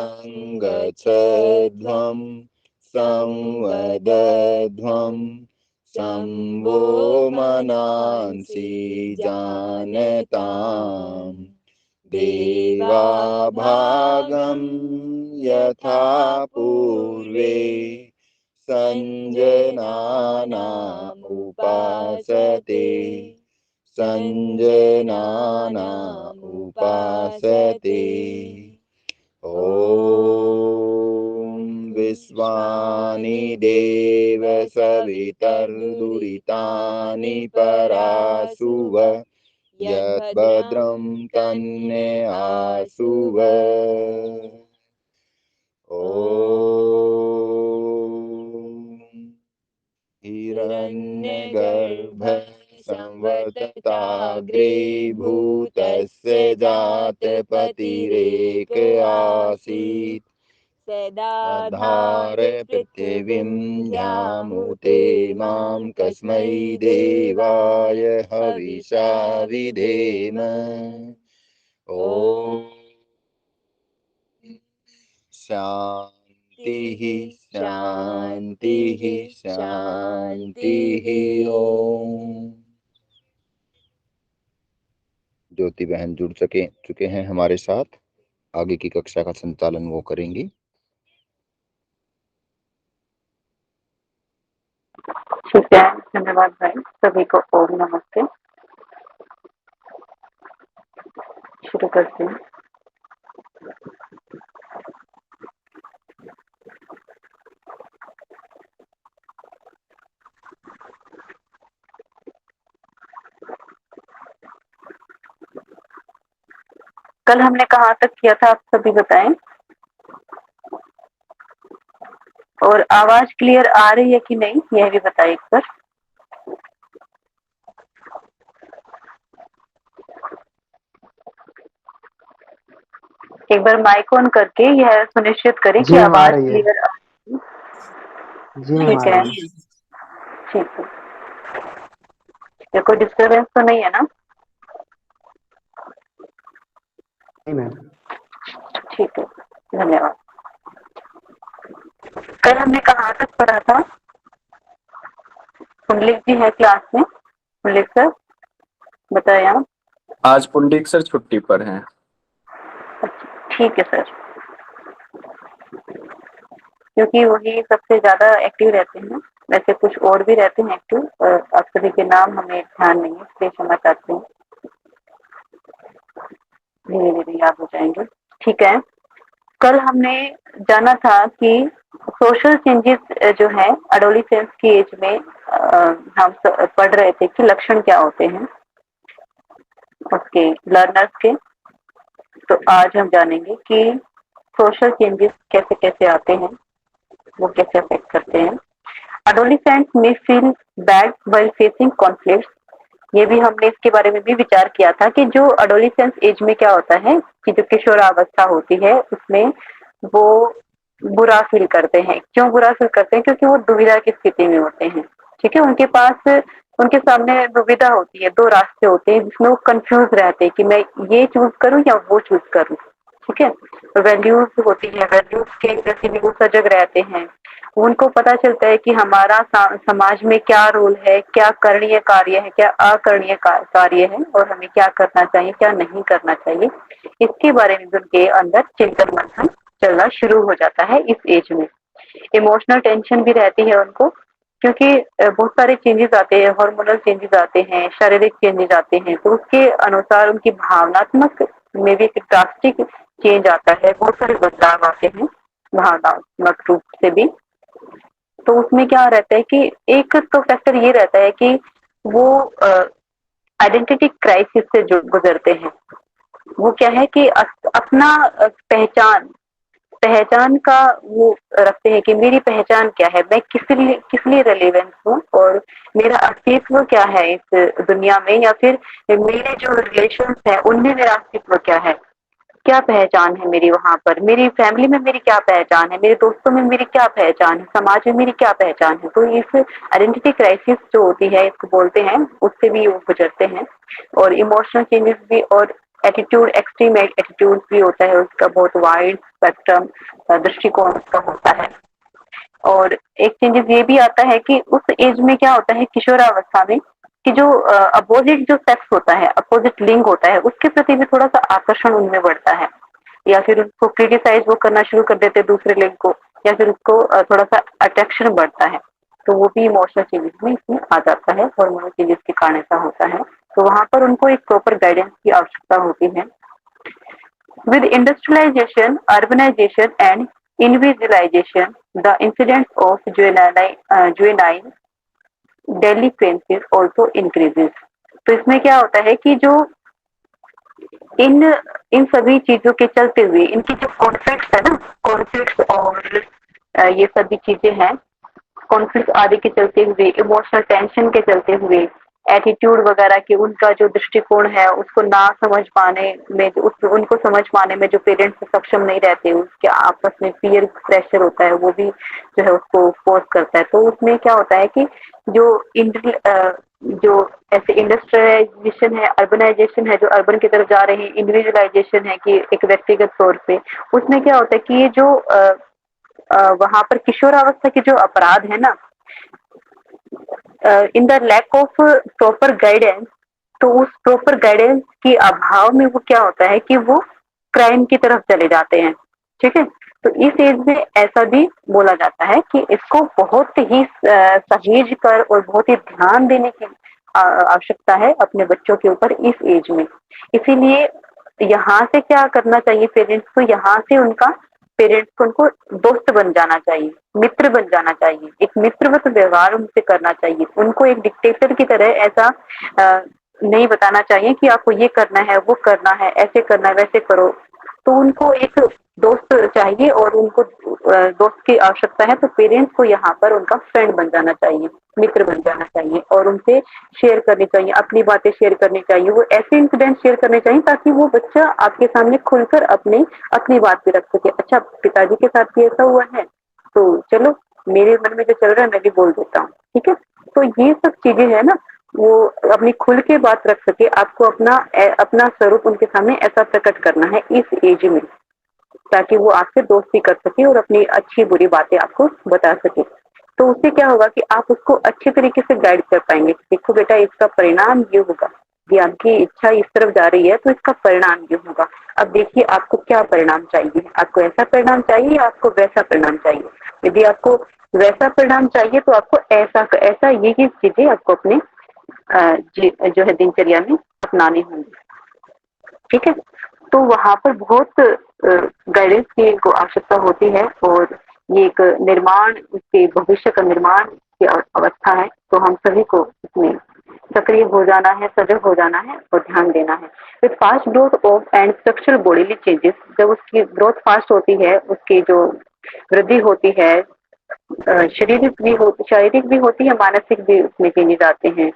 संगच्छध्वं संवदध्वं संवो मनांसि जानताम् देवा भागं यथा पूर्वे संजनानामुपासते संजनानामुपासते। ॐ विश्वानि देव सवितर्दुरितानि परासुव यद्भद्रं तन्मे आसुव। ॐ हिरण्यगर्भ संवर्तताग्रे भूतस्य जातपतिरेक आसीत् सदाधार पृथिवीं ध्यामुते मां कस्मै देवाय हविषा विधेम। ॐ शान्तिः शान्तिः शान्तिः। ओम। ज्योति बहन जुड़ चुके हैं हमारे साथ, आगे की कक्षा का संचालन वो करेंगी। ठीक है, धन्यवाद भाई। सभी को ओम नमस्ते। शुरू करते हैं। कल हमने कहाँ तक किया था, आप सभी बताएं। और आवाज क्लियर आ रही है कि नहीं, यह भी बताइए एक बार। एक बार माइक ऑन करके यह सुनिश्चित करें कि आवाज क्लियर आ रही है। ठीक है, ठीक है। कोई डिस्टर्बेंस तो नहीं है ना? नहीं मैम। ठीक है, धन्यवाद। कल हमने कहाँ तक पढ़ा था? पुंडलिक जी है क्लास में? पुंडलिक सर बताए आप। आज पुंडलिक सर छुट्टी पर हैं। ठीक है सर, क्योंकि वही सबसे ज्यादा एक्टिव रहते हैं। वैसे कुछ और भी रहते हैं एक्टिव, आप सभी के नाम हमें ध्यान नहीं है, इसलिए क्षमा चाहते हैं। धीरे धीरे याद हो जाएंगे। ठीक है, कल हमने जाना था कि सोशल चेंजेस जो है एडोलेसेंस की एज में हम पढ़ रहे थे कि लक्षण क्या होते हैं उसके, लर्नर्स के। तो आज हम जानेंगे कि सोशल चेंजेस कैसे कैसे आते हैं, वो कैसे अफेक्ट करते हैं। एडोलेसेंट्स में feel bad while facing conflicts, ये भी हमने इसके बारे में भी विचार किया था कि जो एडोलेसेंस एज में क्या होता है कि जो किशोरावस्था होती है उसमें वो बुरा फील करते हैं। क्यों बुरा फील करते हैं? क्योंकि वो दुविधा की स्थिति में होते हैं। ठीक है, उनके पास, उनके सामने दुविधा होती है, दो रास्ते होते हैं जिसमें वो कंफ्यूज रहते हैं कि मैं ये चूज करूं या वो चूज करूं। ठीक है, वैल्यूज होती है, वैल्यूज के प्रति भी वो सजग रहते हैं। उनको पता चलता है कि हमारा समाज में क्या रोल है, क्या करणीय कार्य है, क्या अकरणीय कार्य है, और हमें क्या करना चाहिए, क्या नहीं करना चाहिए। इसके बारे में उनके अंदर चिंतन मंथन चलना शुरू हो जाता है इस एज में। इमोशनल टेंशन भी रहती है उनको, क्योंकि बहुत सारे चेंजेस आते हैं, हार्मोनल चेंजेस आते हैं, शारीरिक चेंजेस आते हैं। तो उसके अनुसार उनकी भावनात्मक में भी एक ड्रास्टिक चेंज आता है, बहुत सारे बदलाव आते हैं भावनात्मक रूप से भी। तो उसमें क्या रहता है कि एक तो फैक्टर ये रहता है कि वो आइडेंटिटी क्राइसिस से जो गुजरते हैं। वो क्या है कि अपना पहचान का वो रखते हैं कि मेरी पहचान क्या है, मैं किस लिए रेलेवेंट हूँ, और मेरा अस्तित्व क्या है इस दुनिया में, या फिर मेरे जो रिलेशंस हैं उनमें मेरा अस्तित्व क्या है, क्या पहचान है मेरी वहां पर, मेरी फैमिली में मेरी क्या पहचान है, मेरे दोस्तों में मेरी क्या पहचान है, समाज में मेरी क्या पहचान है। तो इस आइडेंटिटी क्राइसिस जो होती है, इसको बोलते हैं, उससे भी वो गुजरते हैं। और इमोशनल चेंजेस भी, और एटीट्यूड, एक्सट्रीम एटीट्यूड भी होता है उसका, बहुत वाइड स्पेक्ट्रम दृष्टिकोण उसका होता है। और एक चेंजेस ये भी आता है कि उस एज में क्या होता है, किशोरावस्था में, कि जो अपोजिट जो सेक्स होता है, अपोजिट लिंग होता है, उसके प्रति भी थोड़ा सा आकर्षण उनमें बढ़ता है, या फिर उसको क्रिटिसाइज वो करना शुरू कर देते हैं दूसरे लिंग को, या फिर उसको थोड़ा सा अट्रैक्शन बढ़ता है। तो वो भी इमोशनल चेंजेस में इसमें आ जाता है, हार्मोनल चेंजेस के कारण ऐसा होता है। तो वहां पर उनको एक प्रॉपर गाइडेंस की आवश्यकता होती है। With industrialization, urbanization, and individualization, the incidence of juvenile delinquencies also increases। तो इसमें क्या होता है कि जो इन इन सभी चीजों के चलते हुए, इनकी जो कॉन्फ्लिक्ट्स है ना, कॉन्फ्लिक्ट्स और ये सभी चीजें हैं, कॉन्फ्लिक्ट आदि के चलते हुए, इमोशनल टेंशन के चलते हुए, एटीट्यूड वगैरह की उनका जो दृष्टिकोण है उसको ना समझ पाने में, उनको समझ पाने में जो पेरेंट्स सक्षम नहीं रहते, उसके आपस में पीयर प्रेशर होता है, वो भी जो है उसको फोर्स करता है। तो उसमें क्या होता है कि जो जो ऐसे इंडस्ट्रियलाइजेशन है, अर्बनाइजेशन है, जो अर्बन की तरफ जा रहे हैं, इंडिविजुअलाइजेशन है कि एक व्यक्तिगत तौर पे, उसमें क्या होता है कि ये जो वहां पर किशोरावस्था के जो अपराध है ना, in the lack of proper guidance, तो उस प्रॉपर गाइडेंस के अभाव में वो क्या होता है कि वो क्राइम की तरफ चले जाते हैं। ठीक है, तो इस एज में ऐसा भी बोला जाता है कि इसको बहुत ही सहेज कर और बहुत ही ध्यान देने की आवश्यकता है अपने बच्चों के ऊपर इस एज में। इसीलिए यहाँ से क्या करना चाहिए पेरेंट्स को, यहाँ से उनका पेरेंट्स को उनको दोस्त बन जाना चाहिए, मित्र बन जाना चाहिए, एक मित्रवत व्यवहार उनसे करना चाहिए। उनको एक डिक्टेटर की तरह ऐसा नहीं बताना चाहिए कि आपको ये करना है, वो करना है, ऐसे करना है, वैसे करो। तो उनको एक दोस्त चाहिए और उनको दोस्त की आवश्यकता है, तो पेरेंट्स को यहाँ पर उनका फ्रेंड बन जाना चाहिए, मित्र बन जाना चाहिए, और उनसे शेयर करनी चाहिए, अपनी बातें शेयर करनी चाहिए, वो ऐसे इंसिडेंट शेयर करने चाहिए ताकि वो बच्चा आपके सामने खुलकर अपनी बात भी रख सके। अच्छा, पिताजी के साथ भी ऐसा हुआ है, तो चलो मेरे मन में जो चल रहा है मैं भी बोल देता हूँ। ठीक है, तो ये सब चीजें है ना, वो अपनी खुल के बात रख सके, आपको अपना स्वरूप उनके सामने ऐसा प्रकट करना है इस एज में, ताकि वो आपसे दोस्ती कर सके और अपनी अच्छी बुरी बातें आपको बता सके। तो उससे क्या होगा कि आप उसको अच्छे तरीके से गाइड कर पाएंगे। देखो बेटा, इसका परिणाम ये होगा, ये आपकी इच्छा इस तरफ जा रही है तो इसका परिणाम ये होगा। अब देखिए आपको क्या परिणाम चाहिए, आपको ऐसा परिणाम चाहिए या आपको वैसा परिणाम चाहिए। यदि आपको वैसा परिणाम चाहिए तो आपको ऐसा ऐसा ये चीजें आपको अपने जो है दिनचर्या में अपनानी होंगी। ठीक है, तो वहां पर बहुत गाइडेंस की को आवश्यकता होती है, और ये एक निर्माण, उसके भविष्य का निर्माण की अवस्था है। तो हम सभी को इसमें सक्रिय हो जाना है, सजग हो जाना है और ध्यान देना है। With fast growth of and structural bodily changes, जब उसकी ग्रोथ फास्ट होती है, उसकी जो वृद्धि होती है, शारीरिक भी होती है, मानसिक भी उसमें चेंजेस आते हैं,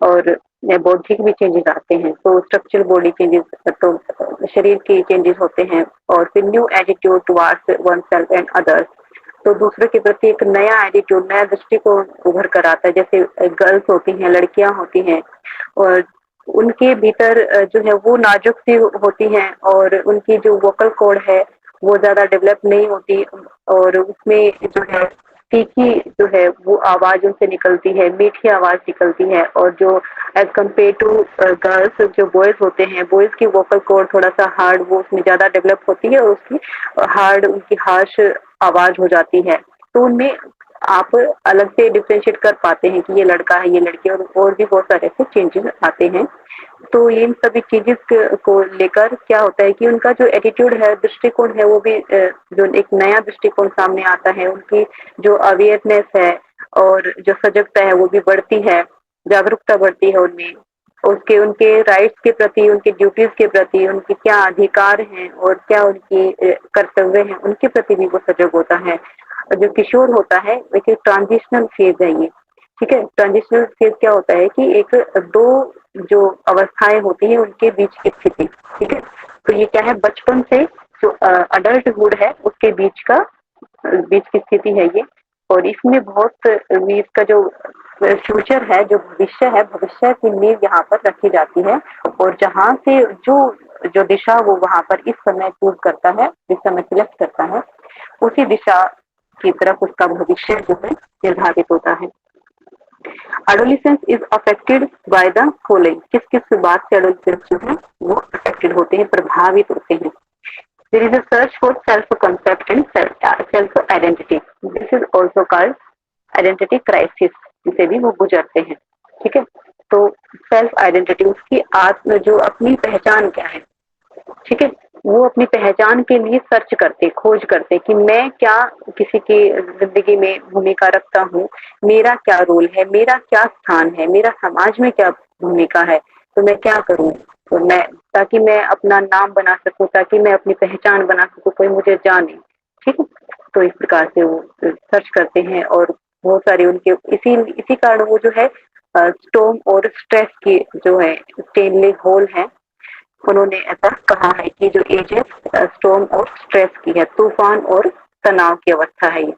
और बौद्धिक भी चेंजेस आते हैं। तो स्ट्रक्चरल बॉडी चेंजेस, तो शरीर के चेंजेस होते हैं, और फिर new attitude towards one self and others, तो दूसरे के प्रति एक नया एटीट्यूड, नया दृष्टिकोण उभर कर आता है। जैसे गर्ल्स होती हैं, लड़कियां होती हैं, और उनके भीतर जो है वो नाजुक सी होती हैं, और उनकी जो वोकल कॉर्ड है वो ज्यादा डेवलप नहीं होती, और उसमें जो है तीखी जो है वो आवाज उनसे निकलती है, मीठी आवाज निकलती है। और जो एज कम्पेयर टू गर्ल्स, जो बॉयज होते हैं, बॉयज की वोकल कॉर्ड थोड़ा सा हार्ड, वो उसमें ज्यादा डेवलप होती है, और उसकी हार्ड, उनकी हार्श आवाज हो जाती है। तो उनमें आप अलग से डिफ्रेंशिएट कर पाते हैं कि ये लड़का है, ये लड़की है, और भी बहुत सारे ऐसे चेंजेस आते हैं। तो इन सभी चीजेस को लेकर क्या होता है कि उनका जो एटीट्यूड है, दृष्टिकोण है, वो भी जो एक नया दृष्टिकोण सामने आता है, उनकी जो अवेयरनेस है और जो सजगता है वो भी बढ़ती है, जागरूकता बढ़ती है उनमें, उसके उनके राइट्स के प्रति, उनकी ड्यूटीज के प्रति, उनके क्या अधिकार हैं और क्या उनकी कर्तव्य हैं, उनके प्रति भी वो सजग होता है। और जो किशोर होता है, एक ट्रांजिशनल फेज है ये। ठीक है, ट्रांजिशनल फेज क्या होता है कि एक दो जो अवस्थाएं होती है उनके बीच की स्थिति। ठीक है, तो ये क्या है, बचपन से जो अडल्टहुड है उसके बीच की स्थिति है ये। और इसमें बहुत इसका जो फ्यूचर है, जो भविष्य है, भविष्य की नींव यहाँ पर रखी जाती है और जहाँ से जो जो दिशा वो वहां पर इस समय चूज करता है, जिस समय सिलेक्ट करता है, उसी दिशा की तरफ उसका भविष्य जो है निर्धारित होता है। Adolescence is affected by the following, किस किस बात से एडोलेसेंस जो है वो अफेक्टेड होते हैं, प्रभावित होते हैं। There is a search for self concept and self identity, this is also called identity crisis, जिसे भी वो गुजरते हैं। ठीक है, तो सेल्फ आइडेंटिटी, उसकी आत्म जो अपनी पहचान क्या है, ठीक है, वो अपनी पहचान के लिए सर्च करते, खोज करते कि मैं क्या किसी की जिंदगी में भूमिका रखता हूँ, मेरा क्या रोल है, मेरा क्या स्थान है, मेरा समाज में क्या भूमिका है, तो मैं क्या करूँ, तो मैं, ताकि मैं अपना नाम बना सकूं, ताकि मैं अपनी पहचान बना सकूं, कोई मुझे जाने। ठीक है, तो इस प्रकार से वो सर्च करते हैं और बहुत सारे उनके इसी इसी कारण वो जो है स्टॉर्म और स्ट्रेस की जो है स्टेनले होल है, उन्होंने ऐसा कहा है कि जो एज है स्टॉर्म और स्ट्रेस की है, तूफान और तनाव की अवस्था है ये।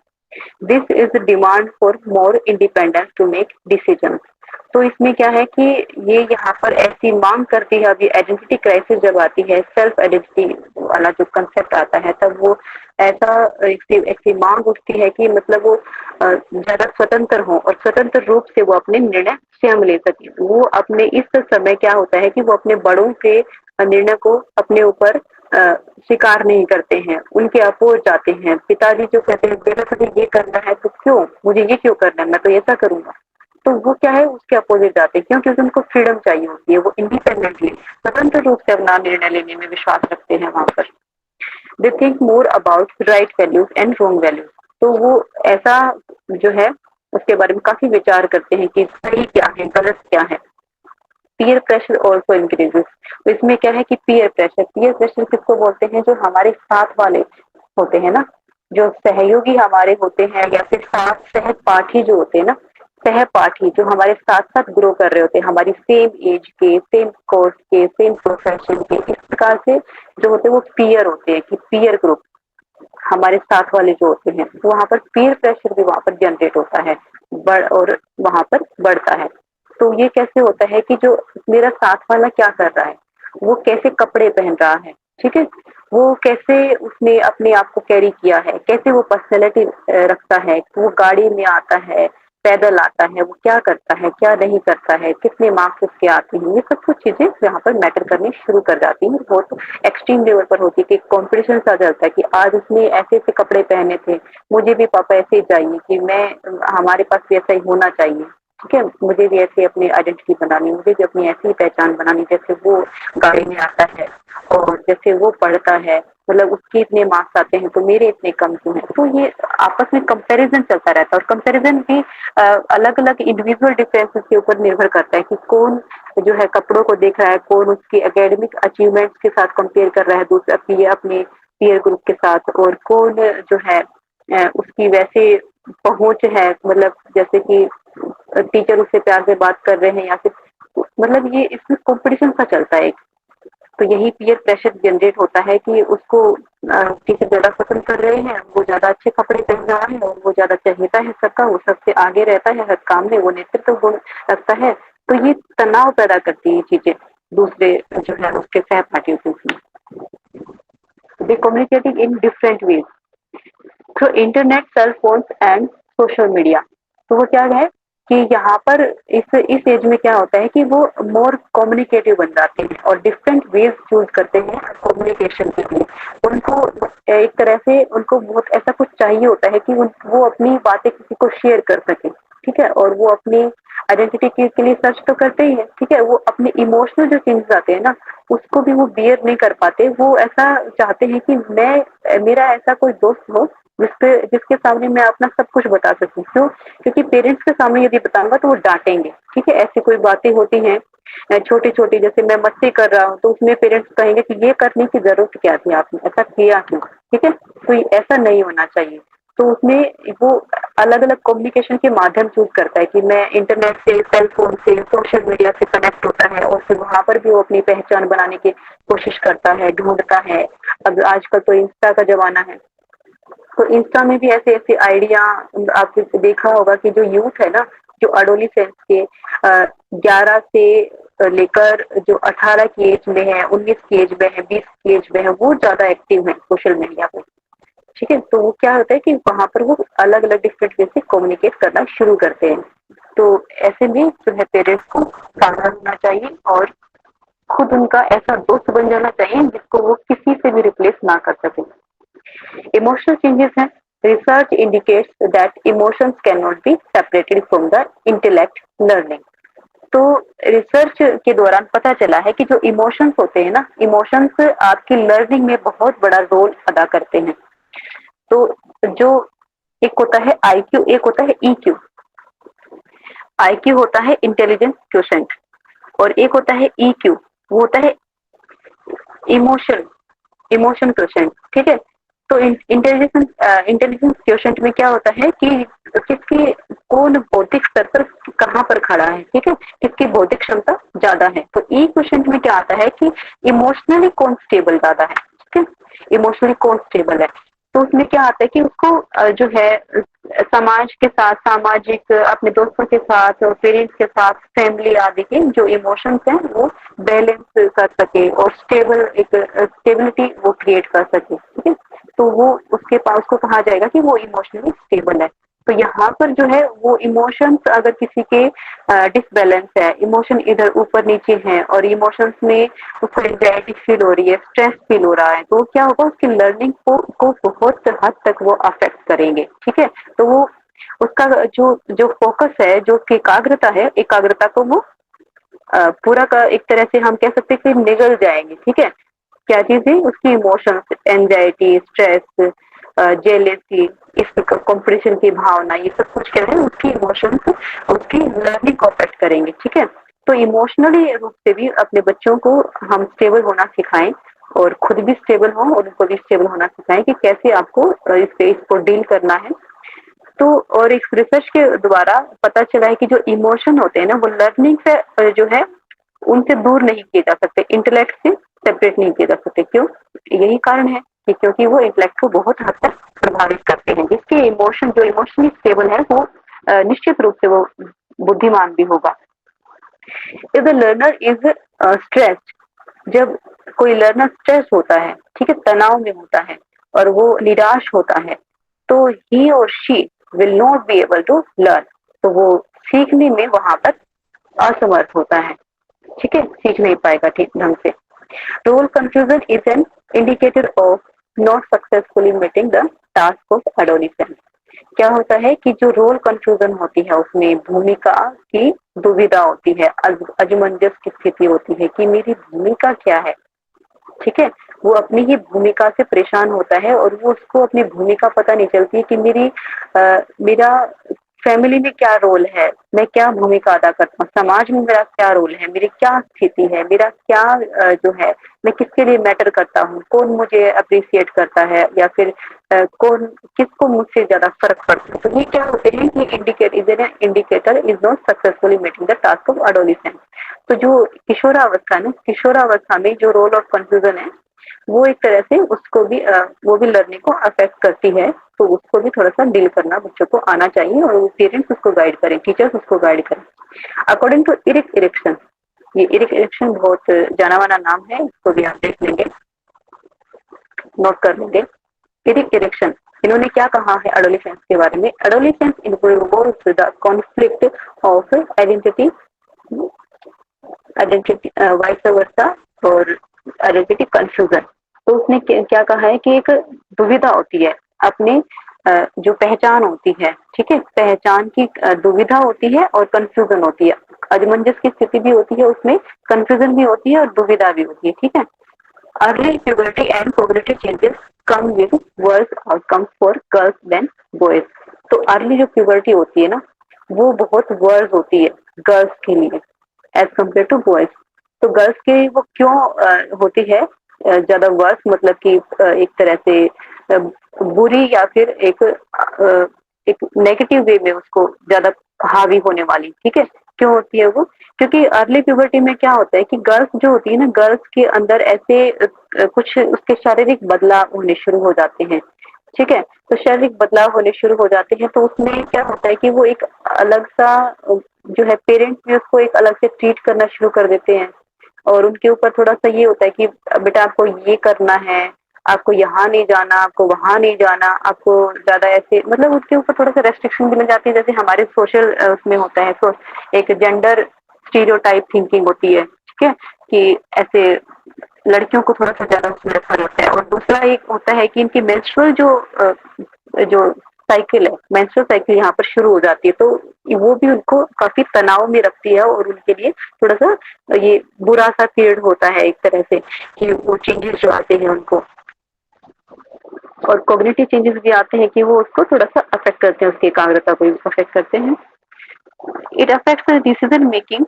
This is demand for more independence to make decision. तो इसमें क्या है कि ये यहाँ पर ऐसी मांग करती है, अभी आइडेंटिटी क्राइसिस जब आती है, सेल्फ आइडेंटिटी वाला जो कंसेप्ट आता है, तब वो ऐसा ऐसी मांग उठती है कि मतलब वो ज्यादा स्वतंत्र हो और स्वतंत्र रूप से वो अपने निर्णय स्वयं ले सके। वो अपने इस समय क्या होता है कि वो अपने बड़ों के निर्णय को अपने ऊपर स्वीकार नहीं करते हैं, उनके अपोज जाते हैं। पिताजी जो कहते हैं बेटा तुझे ये करना है, तो क्यों, मुझे ये क्यों करना है, मैं तो ऐसा करूंगा, तो वो क्या है उसके अपोजिट जाते हैं। क्यों? क्योंकि उनको फ्रीडम चाहिए होती है, वो इंडिपेंडेंटली स्वतंत्र रूप से अपना निर्णय लेने में विश्वास रखते हैं वहां पर। They think more about right values and wrong values, तो वो ऐसा जो है उसके बारे में काफी विचार करते हैं कि सही क्या है, गलत क्या है। पीयर प्रेशर ऑल्सो इंक्रीजेस, तो इसमें क्या है कि पीयर प्रेशर किसको बोलते हैं, जो हमारे साथ वाले होते हैं ना, जो सहयोगी हमारे होते हैं, या फिर साथ सहपाठी जो होते हैं ना, सहपाठी जो हमारे साथ साथ ग्रो कर रहे होते हैं, हमारी सेम एज के, सेम कोर्स के, सेम प्रोफेशन के, इस प्रकार से जो होते हैं वो पीयर होते हैं, कि पीयर ग्रुप हमारे साथ वाले जो होते हैं, तो वहां पर पीयर प्रेशर भी वहां पर जनरेट होता है, बढ़ और वहां पर बढ़ता है। तो ये कैसे होता है कि जो मेरा साथ वाला क्या कर रहा है, वो कैसे कपड़े पहन रहा है, ठीक है, वो कैसे उसने अपने आप को कैरी किया है, कैसे वो पर्सनैलिटी रखता है, वो गाड़ी में आता है, पैदल आता है, वो क्या करता है, क्या नहीं करता है, कितने मार्क्स उसके आते हैं, ये सब कुछ चीजें यहाँ पर मैटर करनी शुरू कर जाती हैं। बहुत एक्सट्रीम लेवल पर होती है कि कंपटीशन सा चलता है कि आज उसने ऐसे ऐसे कपड़े पहने थे, मुझे भी पापा ऐसे ही चाहिए, कि मैं, हमारे पास भी ऐसा ही होना चाहिए। ठीक है, मुझे भी ऐसे अपनी आइडेंटिटी बनानी, मुझे भी अपनी ऐसी ही पहचान बनानी, जैसे वो गाड़ी में आता है और जैसे वो पढ़ता है, मतलब उसके इतने मार्क्स आते हैं तो मेरे इतने कम क्यों हैं। तो ये आपस में कंपैरिजन चलता रहता है, और कंपैरिजन भी अलग अलग इंडिविजुअल डिफरेंसेस के ऊपर निर्भर करता है कि कौन जो है कपड़ों को देख रहा है, कौन उसके एकेडमिक अचीवमेंट्स के साथ कंपेयर कर रहा है दूसरा अपने पीयर ग्रुप के साथ, और कौन जो है उसकी वैसे पहुंच है, मतलब जैसे कि टीचर उससे प्यार से बात कर रहे हैं, या फिर मतलब ये इसमें कंपटीशन सा चलता है। तो यही पीयर प्रेशर जनरेट होता है कि उसको टीचर ज्यादा पसंद कर रहे हैं, वो ज्यादा अच्छे कपड़े पहन रहा है, और वो ज्यादा चहेता है सबका, वो सबसे आगे रहता है हर काम में, वो नेतृत्व गुण रखता है। तो ये तनाव पैदा करती है चीजें दूसरे जो है उसके सहपाठियों के उसमें। They communicating in different ways through internet, cell phones and social media. तो वो क्या है कि यहाँ पर इस एज में क्या होता है कि वो मोर कम्युनिकेटिव बन जाते हैं और डिफरेंट वेज चूज करते हैं कम्युनिकेशन के लिए। उनको एक तरह से उनको बहुत ऐसा कुछ चाहिए होता है कि वो अपनी बातें किसी को शेयर कर सके, ठीक है, और वो अपनी आइडेंटिटी के लिए सर्च तो करते ही है, ठीक है, वो अपने इमोशनल जो चेंजेस आते हैं ना, उसको भी वो बियर नहीं कर पाते। वो ऐसा चाहते हैं कि मैं, मेरा ऐसा कोई दोस्त हो जिसके सामने मैं अपना सब कुछ बता सकूं। क्यों? क्योंकि पेरेंट्स के सामने यदि बताऊंगा तो वो डांटेंगे, ठीक है, ऐसी कोई बातें होती हैं छोटी छोटी, जैसे मैं मस्ती कर रहा हूँ तो उसमें पेरेंट्स कहेंगे कि ये करने की जरूरत क्या थी, आपने ऐसा किया क्यों, ठीक है, तो ऐसा नहीं होना चाहिए। तो उसमें वो अलग अलग कम्युनिकेशन के माध्यम चूज करता है कि मैं इंटरनेट से, सेल फोन से, सोशल मीडिया से कनेक्ट होता है, और फिर वहां पर भी वो अपनी पहचान बनाने की कोशिश करता है, ढूंढता है। अब आजकल तो इंस्टा का जमाना है, तो इंस्टा में भी ऐसे ऐसे आइडिया, आपने देखा होगा कि जो यूथ है ना, जो एडोलेसेंस के 11 से लेकर जो 18 की एज में है, 19 की एज में है, 20 की एज में है, वो ज्यादा एक्टिव है सोशल मीडिया पे। ठीक है, तो वो क्या होता है कि वहां पर वो अलग अलग डिफरेंट वे से कम्युनिकेट करना शुरू करते हैं। तो ऐसे में जो है पेरेंट्स को सावधान होना चाहिए और खुद उनका ऐसा दोस्त बन जाना चाहिए जिसको वो किसी से भी रिप्लेस ना कर सके। इमोशनल चेंजेस हैं। Research indicates that emotions can not be separated from the intellect learning. तो रिसर्च के दौरान पता चला है कि जो इमोशंस होते हैं ना, इमोशंस आपकी लर्निंग में बहुत बड़ा रोल अदा करते हैं। तो जो एक होता है आईक्यू, एक होता है ईक्यू। आईक्यू होता है इंटेलिजेंस क्वोशेंट और एक होता है ईक्यू, वो होता है इमोशन इमोशन क्वोशेंट। ठीक है, तो इंटेलिजेंस क्वोशेंट में क्या होता है कि किसकी कौन बौद्धिक स्तर पर कहाँ पर खड़ा है, ठीक है, किसकी बौद्धिक क्षमता ज्यादा है। तो ई क्वोशेंट में क्या आता है कि इमोशनली कौन स्टेबल ज्यादा है, ठीक है, इमोशनली कौन स्टेबल है। तो उसमें क्या आता है कि उसको जो है समाज के साथ, सामाजिक अपने दोस्तों के साथ और पेरेंट्स के साथ, फैमिली आदि के जो इमोशंस हैं वो बैलेंस कर सके और स्टेबल एक स्टेबिलिटी वो क्रिएट कर सके। ठीक है, तो वो उसके पास उसको कहा जाएगा कि वो इमोशनली स्टेबल है। तो यहाँ पर जो है वो इमोशंस अगर किसी के डिसबैलेंस है, इमोशन इधर ऊपर नीचे है और इमोशंस में उसको एंजाइटी फील हो रही है, स्ट्रेस फील हो रहा है, तो क्या होगा उसकी लर्निंग को बहुत हद तक वो अफेक्ट करेंगे। ठीक है, तो वो उसका जो जो फोकस है, जो उसकी एकाग्रता है, एकाग्रता को वो पूरा का एक तरह से हम कह सकते हैं कि निगल जाएंगे। ठीक है, क्या चीज है उसकी इमोशंस, एंजाइटी, स्ट्रेस, जेलेसी, इस कंपटीशन की भावना, ये सब कुछ क्या है उसकी इमोशंस उसकी लर्निंग को अफेक्ट करेंगे। ठीक है, तो इमोशनली रूप से भी अपने बच्चों को हम स्टेबल होना सिखाएं और खुद भी स्टेबल हों और उनको भी स्टेबल होना सिखाएं कि कैसे आपको इसको डील करना है। तो और एक रिसर्च के द्वारा पता चला है कि जो इमोशन होते हैं ना वो लर्निंग से जो है उनसे दूर नहीं किए जा सकते, इंटेलेक्ट से सेपरेट नहीं किए जा सकते। क्यों? यही कारण है कि क्योंकि वो इंटेलेक्ट को बहुत हद तक प्रभावित करते हैं। जिसके इमोशन जो इमोशनली स्टेबल है वो निश्चित रूप से वो बुद्धिमान भी होगा। If the learner is stressed, जब कोई लर्नर स्ट्रेस होता है, ठीक है, तनाव में होता है और वो निराश होता है, तो ही और she will not be able to learn, तो वो सीखने में वहां पर असमर्थ होता है। ठीक है, सीख नहीं पाएगा ठीक ढंग से। Role confusion is an indicator of not successfully meeting the task of adolescence. क्या होता है कि जो रोल कंफ्यूजन होती है उसमें भूमिका की दुविधा होती है, अजमंजस की स्थिति होती है कि मेरी भूमिका क्या है। ठीक है, वो अपनी ही भूमिका से परेशान होता है और वो उसको अपनी भूमिका पता नहीं चलती कि मेरा फैमिली में क्या रोल है, मैं क्या भूमिका अदा करता हूँ, समाज में मेरा क्या रोल है, मेरी क्या स्थिति है, मेरा क्या जो है मैं किसके लिए मैटर करता हूँ, कौन मुझे अप्रिशिएट करता है या फिर कौन किसको मुझसे ज्यादा फर्क पड़ता है। तो ये क्या होते हैं कि indicator is not successfully meeting the task of adolescence. तो जो किशोरावस्था में, किशोरावस्था में जो रोल ऑफ कंफ्यूजन है वो एक तरह से उसको भी वो भी लर्निंग को अफेक्ट करती है। तो उसको भी थोड़ा सा डील करना बच्चों को आना चाहिए और पेरेंट्स उसको गाइड करें, टीचर्स उसको गाइड करें। अकॉर्डिंग टू इरिक इरिक्सन, ये इरिक इरिक्सन बहुत जाना माना नाम है, इसको भी आप देख लेंगे, नोट कर लेंगे। इरिक इरिक्सन इन्होंने क्या कहा है एडोलेसेंस के बारे में? Adolescence involves the conflict of identity, vice versa और आइडेंटिटी कंफ्यूजन। तो उसने क्या कहा है कि एक दुविधा होती है अपने जो पहचान होती है, ठीक है, पहचान की दुविधा होती है और कंफ्यूजन होती है, अजमंजस की स्थिति भी होती है, उसमें कंफ्यूजन भी होती है और दुविधा भी होती है। ठीक है, early puberty and cognitive changes come with worse outcomes for girls than boys। तो अर्ली जो प्यूबर्टी होती है ना वो बहुत वर्स होती है गर्ल्स के लिए एज कम्पेयर टू बॉयज। तो गर्ल्स के वो क्यों होती है ज्यादा वर्स, मतलब कि एक तरह से बुरी या फिर एक नेगेटिव वे में उसको ज्यादा हावी होने वाली। ठीक है, क्यों होती है वो? क्योंकि अर्ली प्यूबर्टी में क्या होता है कि गर्ल्स जो होती है ना, गर्ल्स के अंदर ऐसे कुछ उसके शारीरिक बदलाव होने शुरू हो जाते हैं ठीक है। तो शारीरिक बदलाव होने शुरू हो जाते हैं, तो उसमें क्या होता है कि वो एक अलग सा जो है पेरेंट्स भी उसको एक अलग से ट्रीट करना शुरू कर देते हैं, और उनके ऊपर थोड़ा-सा ये होता है कि बेटा आपको ये करना है, आपको यहाँ नहीं जाना, आपको वहाँ नहीं जाना, आपको ज़्यादा ऐसे मतलब उसके ऊपर थोड़ा-सा रेस्ट्रिक्शन भी लग जाती है, जैसे हमारे सोशल उसमें होता है, तो एक जेंडर स्टीरियोटाइप थिंकिंग होती है, ठीक है? कि ऐसे लड़कियों को थोड़ा-सा ज़्यादा उसमें रखा रहता है, और दूसरा एक होता है कि इनकी मेंस्ट्रुअल जो साइकिल है, मेंस्ट्रुअल साइकिल यहाँ पर शुरू हो जाती है, तो वो भी उनको काफ़ी तनाव में रखती है, और उनके लिए थोड़ा-सा ये बुरा-सा पीरियड होता है एक तरह से, कि वो चेंजेस जो आते हैं उनको, और कॉग्निटिव चेंजेस भी आते हैं कि वो उसको थोड़ा-सा अफेक्ट करते हैं, उसकी एकाग्रता को भी अफेक्ट करते हैं। It affects decision making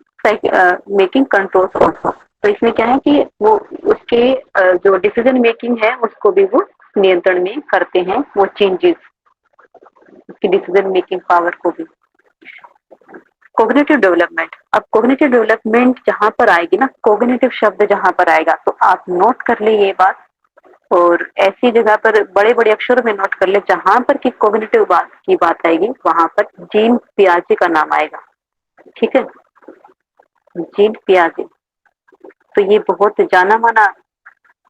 making controls also. तो इसमें क्या है कि वो उसके जो डिसीजन मेकिंग है उसको भी वो नियंत्रण में करते हैं, वो चेंजेस उसकी डिसीजन मेकिंग पावर को भी। कॉग्निटिव डेवलपमेंट, अब कॉग्निटिव डेवलपमेंट जहां पर आएगी ना, कॉग्निटिव शब्द जहां पर आएगा तो आप नोट कर ले ये बात, और ऐसी जगह पर बड़े बड़े अक्षरों में नोट कर ले, जहां पर की कॉग्निटिव बात की बात आएगी वहां पर जीन पियाजे का नाम आएगा, ठीक है? जीन पियाजे, तो ये बहुत जाना माना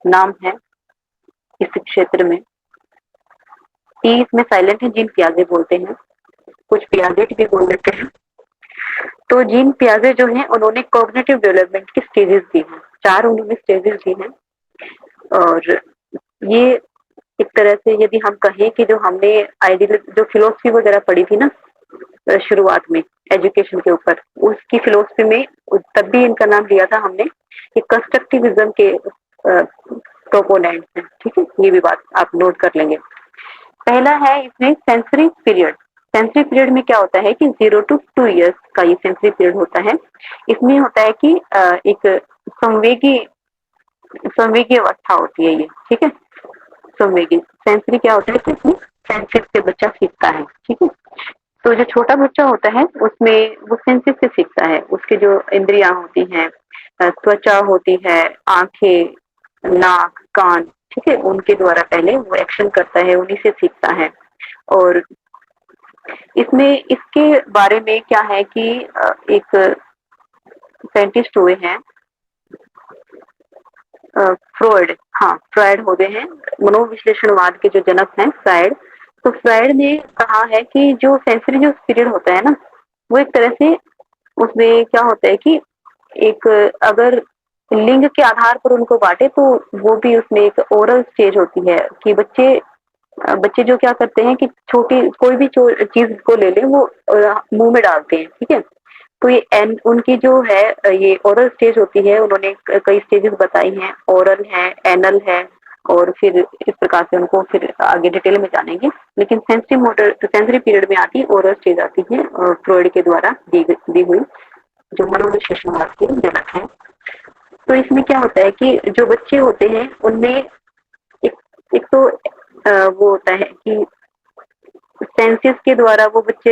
नाम है इस क्षेत्र में। ई इसमें साइलेंट है, जीन पियाजे बोलते हैं, कुछ पियाजेट भी बोल देते हैं। तो जीन पियाजे जो हैं उन्होंने कॉग्निटिव डेवलपमेंट की स्टेजेस दी हैं, 4 उन्होंने स्टेजेस दी हैं, और ये एक तरह से यदि हम कहें कि जो हमने आइडियल जो फिलोसफी वगैरह पढ़ी थी ना शुरुआत में एजुकेशन के ऊपर, उसकी फिलोसफी में तब भी इनका नाम लिया था हमने कि कंस्ट्रक्टिविज्म के प्रोपोनेंट हैं, ठीक है? ये भी बात आप नोट कर लेंगे। पहला है इसमें सेंसरी पीरियड। सेंसरी पीरियड में क्या होता है कि 0 to 2 years का ये सेंसरी पीरियड होता है। इसमें होता है कि एक संवेगी संवेगी अवस्था होती है ये, ठीक है? संवेगी सेंसरी क्या होता है कि इसमें सेंसिस से बच्चा सीखता है, ठीक है? तो जो छोटा बच्चा होता है उसमें वो सेंसिस से सीखता है, उसकी जो इंद्रियां होती हैं, त्वचा होती है, आंखें, नाक, कान, ठीक है? उनके द्वारा पहले वो एक्शन करता है, उन्हीं से सीखता है। और इसमें इसके बारे में क्या है कि एक साइंटिस्ट हुए हैं फ्रॉयड, हाँ फ्रॉयड हो गए हैं, मनोविश्लेषणवाद के जो जनक हैं फ्रॉयड। तो फ्रॉयड ने कहा है कि जो सेंसरी जो पीरियड होता है ना, वो एक तरह से उसमें क्या होता है कि एक अगर लिंग के आधार पर उनको बांटे तो वो भी उसमें एक ओरल स्टेज होती है कि बच्चे जो क्या करते हैं कि छोटी कोई भी चीज को ले ले वो मुंह में डालते हैं, ठीक है? तो ये एन उनकी जो है ये ओरल स्टेज होती है, उन्होंने कई स्टेजेस बताई हैं, ओरल है, एनल है, और फिर इस प्रकार से उनको फिर आगे डिटेल में जानेंगे। लेकिन सेंसरी पीरियड में आती ओरल स्टेज आती है, फ्रॉयड के द्वारा दी हुई, जो मनोविश्लेषणवाद के जनक है। तो इसमें क्या होता है कि जो बच्चे होते हैं उनमें एक एक तो वो होता है कि सेंसेस के द्वारा वो बच्चे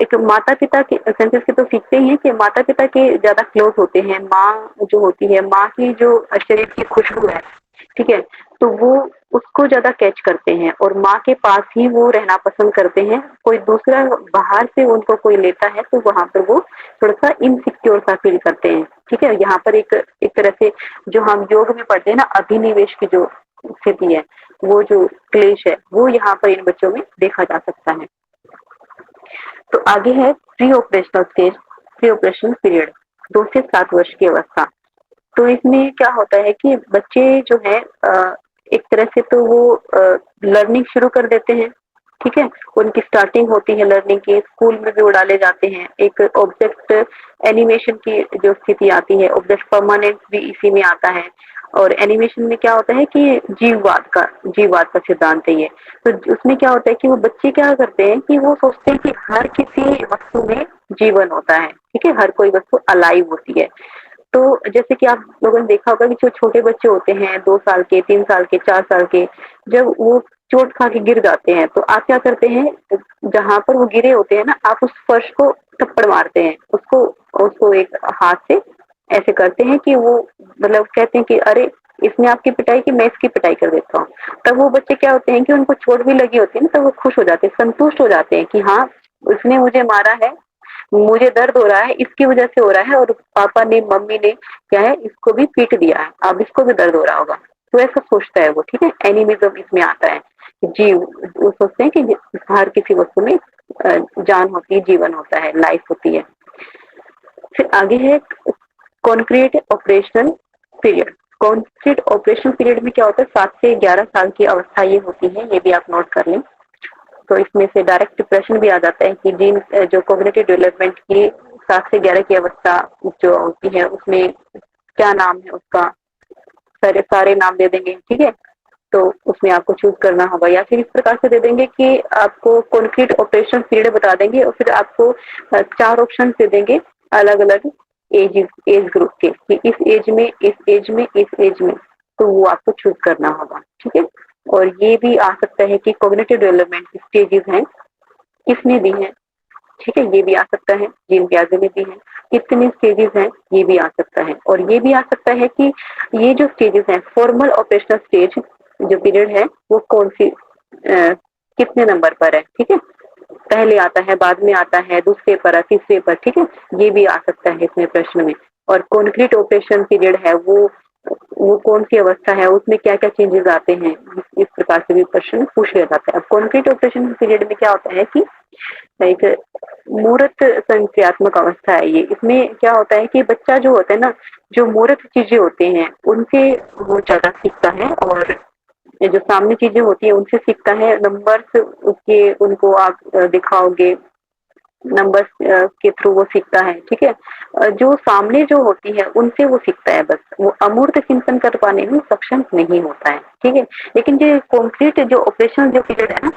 एक माता पिता के सेंसेस के तो सीखते ही हैं कि माता पिता के ज्यादा क्लोज होते हैं, माँ जो होती है, माँ की जो शरीर की खुशबू है, ठीक है? तो वो उसको ज्यादा कैच करते हैं और माँ के पास ही वो रहना पसंद करते हैं। कोई दूसरा बाहर से उनको कोई लेता है तो वहां पर वो थोड़ा सा इनसिक्योर सा फील करते हैं, ठीक है? यहाँ पर एक तरह से जो हम योग में पढ़ते हैं ना, अभिनिवेश की जो स्थिति है, वो जो क्लेश है वो यहाँ पर इन बच्चों में देखा जा सकता है। तो आगे है pre operational stage, pre operational period, 2 से 7 वर्ष की अवस्था। तो इसमें क्या होता है कि बच्चे जो है एक तरह से तो वो लर्निंग शुरू कर देते हैं, ठीक है? उनकी स्टार्टिंग होती है लर्निंग की, स्कूल में भी वो डाले जाते हैं। एक ऑब्जेक्ट एनिमेशन की जो स्थिति आती है, ऑब्जेक्ट परमानेंट भी इसी में आता है। और एनिमेशन में क्या होता है कि जीववाद का सिद्धांत है ये। तो उसमें क्या होता है कि वो बच्चे क्या करते हैं कि वो सोचते हैं कि हर किसी वस्तु में जीवन होता है, ठीक है? हर कोई वस्तु अलाइव होती है। तो जैसे कि आप लोगों ने देखा होगा कि जो छोटे बच्चे होते हैं 2 साल के, 3 साल के, 4 साल के, जब वो चोट खा के गिर जाते हैं तो आप क्या करते हैं, जहां पर वो गिरे होते हैं ना, आप उस फर्श को थप्पड़ मारते हैं, उसको उसको एक हाथ से ऐसे करते हैं कि वो मतलब कहते हैं कि अरे इसने आपकी पिटाई की, मैं इसकी पिटाई कर देता हूँ। तब वो बच्चे क्या होते हैं कि उनको चोट भी लगी होती है ना, तो वो खुश हो जाते हैं, संतुष्ट हो जाते हैं कि हाँ उसने मुझे मारा है, मुझे दर्द हो रहा है, इसकी वजह से हो रहा है, और पापा ने मम्मी ने क्या है इसको भी पीट दिया है, अब इसको भी दर्द हो रहा होगा। तो ऐसा सोचता है वो, ठीक है। एनिमिज्म इसमें आता है जी, वो सोचते हैं कि हर किसी वस्तु में जान होती है, जीवन होता है, लाइफ होती है। फिर आगे है concrete operational period. Concrete operation period में क्या होता है, 7 से 11 साल की अवस्था ये होती है, ये भी आप नोट कर लें। तो इसमें से डायरेक्ट डिप्रेशन भी आ जाता है कि जीन जो कॉग्निटिव डेवलपमेंट की 7 से 11 की अवस्था जो होती है उसमें क्या नाम है उसका, सारे सारे नाम दे देंगे, ठीक है। तो उसमें आपको चूज करना होगा, या फिर इस प्रकार से दे देंगे कि आपको कॉन्क्रीट ऑपरेशन पीरियड बता देंगे और फिर आपको 4 ऑप्शन दे देंगे अलग अलग एज ग्रुप के, कि इस एज में, इस एज में, इस एज में, तो वो आपको चूज करना होगा, ठीक है। और ये भी आ सकता है कि कॉग्निटिव डेवलपमेंट की स्टेजेस हैं किसने दी है, ठीक है, ये भी आ सकता है, जीन प्याजे में भी है, कितने स्टेजेस हैं ये भी आ सकता है। और ये भी आ सकता है कि ये जो स्टेजेस हैं, फॉर्मल ऑपरेशनल स्टेज जो पीरियड है वो कौन सी कितने नंबर पर है, ठीक है, पहले आता है, बाद में आता है, दूसरे पर, तीसरे पर, ठीक है, ये भी आ सकता है इसमें प्रश्न में। और कॉन्क्रीट ऑपरेशन पीरियड है वो कौन सी अवस्था है, उसमें क्या क्या चेंजेस आते हैं, इस प्रकार से भी प्रश्न पूछ लिया जाता है। अब कॉन्क्रीट ऑपरेशन पीरियड में क्या होता है कि एक मूर्त संक्रियात्मक अवस्था है ये। इसमें क्या होता है कि बच्चा जो होता है ना, जो मूर्त चीजें होते हैं उनसे वो ज्यादा सीखता है, और ये जो सामने चीजें होती है उनसे सीखता है। नंबर्स उसके उनको आप दिखाओगे, नंबर्स के थ्रू वो सीखता है, ठीक है। जो सामने जो होती है उनसे वो सीखता है, बस वो अमूर्त चिंतन कर पाने में सक्षम नहीं होता है, ठीक है। लेकिन जो कॉन्क्रीट जो ऑपरेशन जो पीरियड है ना,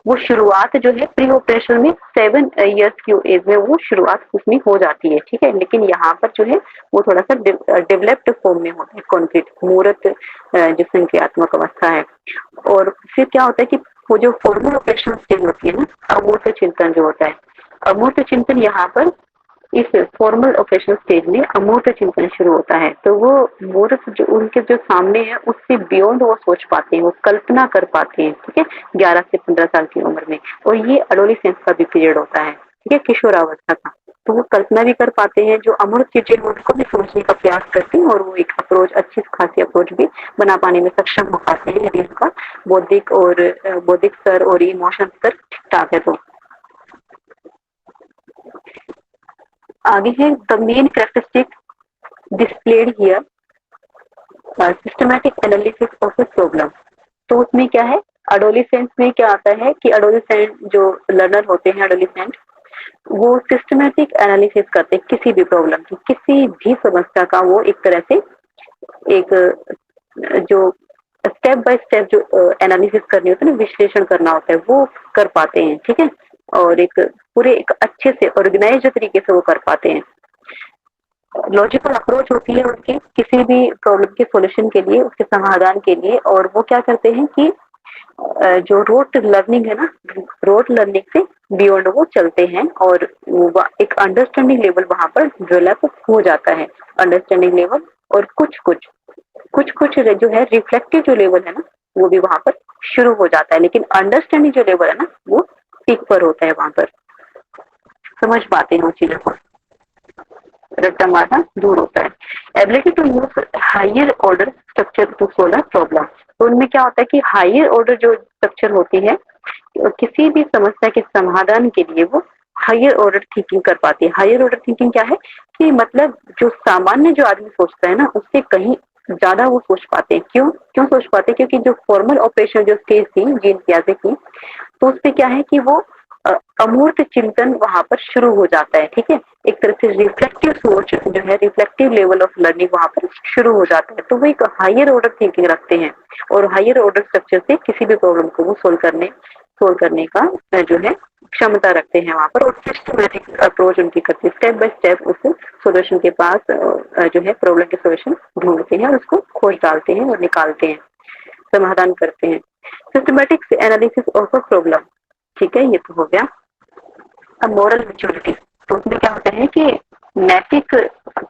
वो शुरुआत जो है प्री ऑपरेशन में 7 इयर्स की एज में वो शुरुआत उसमें हो जाती है, ठीक है। लेकिन यहाँ पर जो है वो थोड़ा सा डेवलप्ड फॉर्म में होता है कॉन्क्रीट मूर्त जो संक्रियात्मक अवस्था है। और फिर क्या होता है कि वो जो फॉर्मल ऑपरेशन स्टेज होती है ना, अमूर्त चिंतन जो होता है, अमूर्त चिंतन यहाँ पर इस फॉर्मल ऑपरेशन स्टेज में अमूर्त चिंतन शुरू होता है। तो वो मूर्त जो उनके जो सामने है उससे बियॉन्ड वो सोच पाते हैं, वो कल्पना कर पाते हैं, ठीक है, 11 से 15 साल की उम्र में। और ये एडोलेसेंस का भी पीरियड होता है, ठीक है, किशोरावस्था का। तो वो कल्पना भी कर पाते हैं, जो अमूर्त चीजें उनको भी समझने का प्रयास करते हैं, और वो एक अप्रोच, अच्छी खासी अप्रोच भी बना पाने में सक्षम हो पाते हैं यदि उनका बौद्धिक स्तर और इमोशन स्तर ठीक ठाक है। तो आगे है the main characteristic displayed here, systematic analysis of a problem. तो उसमें क्या है, एडोलेसेंस में क्या आता है कि एडोलेसेंट जो लर्नर होते हैं, एडोलेसेंट वो सिस्टमैटिक एनालिसिस करते हैं किसी भी प्रॉब्लम की, किसी भी समस्या का। वो एक तरह से एक जो स्टेप बाय स्टेप जो एनालिसिस करनी होती है ना, विश्लेषण करना होता है, वो कर पाते हैं, ठीक है। और एक पूरे एक अच्छे से ऑर्गेनाइज्ड तरीके से वो कर पाते हैं। लॉजिकल अप्रोच होती है उनकी किसी भी प्रॉब्लम के सॉल्यूशन के लिए, उसके समाधान के लिए। और वो क्या करते हैं कि जो रोट लर्निंग है ना, रोट लर्निंग से बियॉन्ड वो चलते हैं, और वो एक अंडरस्टैंडिंग लेवल वहां पर डेवलप हो जाता है, अंडरस्टैंडिंग लेवल। और कुछ जो है रिफ्लेक्टिव जो लेवल है ना, वो भी वहां पर शुरू हो जाता है। लेकिन अंडरस्टैंडिंग जो लेवल है ना, वो पीक पर होता है, वहां पर समझ पाते हैं उन चीजों को, रट्टा मारना दूर होता है। Ability to use higher order structure to solve problem. तो उनमें क्या होता है कि हायर ऑर्डर जो स्ट्रक्चर होती है, किसी भी समस्या के समाधान के लिए वो हायर ऑर्डर थिंकिंग कर पाती है। हायर ऑर्डर थिंकिंग क्या है कि मतलब जो सामान्य जो आदमी सोचता है ना, उससे कहीं ज्यादा वो सोच पाते हैं। क्यों क्यों सोच पाते हैं? क्योंकि जो फॉर्मल ऑपरेशन जो स्टेज थी जीन पियाजे की, तो उससे क्या है कि वो अमूर्त चिंतन वहां पर शुरू हो जाता है, ठीक है। एक तरह से रिफ्लेक्टिव सोच जो है, रिफ्लेक्टिव लेवल ऑफ लर्निंग वहां पर शुरू हो जाता है। तो वो एक हायर ऑर्डर थिंकिंग रखते हैं, और हायर ऑर्डर स्ट्रक्चर से किसी भी प्रॉब्लम को वो सोल्व करने का जो है क्षमता रखते हैं वहां पर। और सिस्टमैटिक अप्रोच उनकी करते हैं, स्टेप बाय स्टेप उस सोल्यूशन के पास जो है प्रॉब्लम के सोल्यूशन ढूंढते हैं, और उसको खोज डालते हैं और निकालते हैं, समाधान करते हैं। Systematic analysis of a problem, ठीक है, ये तो हो गया। अब मोरल मेच्योरिटी, तो उसमें क्या होता है कि नैतिक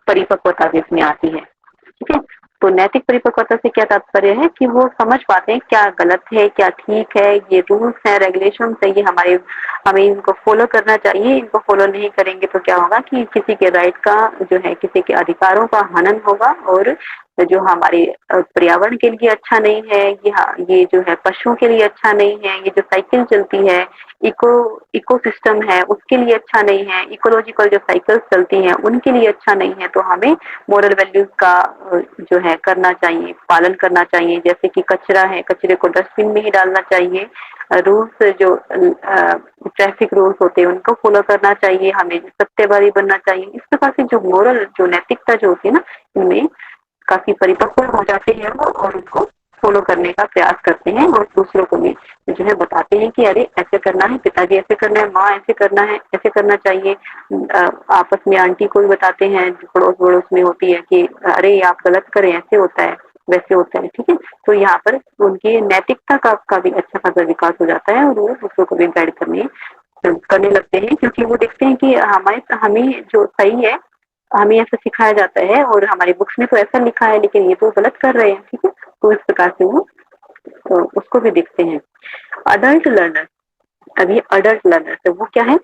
परिपक्वता भी इसमें आती है, ठीक है। तो नैतिक परिपक्वता से क्या तात्पर्य है कि वो समझ पाते हैं क्या गलत है, क्या ठीक है, ये रूल्स हैं, रेगुलेशन है, ये हमें इनको फॉलो करना चाहिए, इनको फॉलो नहीं करेंगे तो क्या होगा कि किसी के राइट का जो है, किसी के अधिकारों का हनन होगा और जो हमारे पर्यावरण के लिए अच्छा नहीं है, ये जो है पशुओं के लिए अच्छा नहीं है, ये जो साइकिल चलती है, इकोसिस्टम है उसके लिए अच्छा नहीं है, इकोलॉजिकल जो साइकिल्स चलती हैं उनके लिए अच्छा नहीं है। तो हमें मोरल वैल्यूज का जो है करना चाहिए, पालन करना चाहिए। जैसे कि कचरा है, कचरे को डस्टबिन में ही डालना चाहिए, रूल्स जो ट्रैफिक रूल्स होते हैं उनको फॉलो करना चाहिए, हमें सत्यवादी बनना चाहिए। इस प्रकार से जो मोरल जो नैतिकता जो होती है ना, इनमें काफी परिपक्व हो जाते हैं वो और उसको फॉलो करने का प्रयास करते हैं और दूसरों को भी जो है बताते हैं कि अरे ऐसे करना है, पिताजी ऐसे करना है, माँ ऐसे करना है, ऐसे करना चाहिए। आपस में आंटी को भी बताते हैं जो पड़ोस वड़ोस में होती है कि अरे आप गलत करें, ऐसे होता है वैसे होता है, ठीक है। तो यहाँ पर उनकी नैतिकता का भी अच्छा खासा विकास हो जाता है और वो दूसरों को भी गाइड करने लगते हैं, क्योंकि वो देखते हैं कि हमें जो सही है हमें ऐसा सिखाया जाता है और हमारी बुक्स में तो ऐसा लिखा है लेकिन ये तो गलत कर रहे हैं, ठीक है। तो इस प्रकार से वो उसको भी देखते हैं। अडल्ट लर्नर, अभी अडल्ट लर्नर है वो क्या है,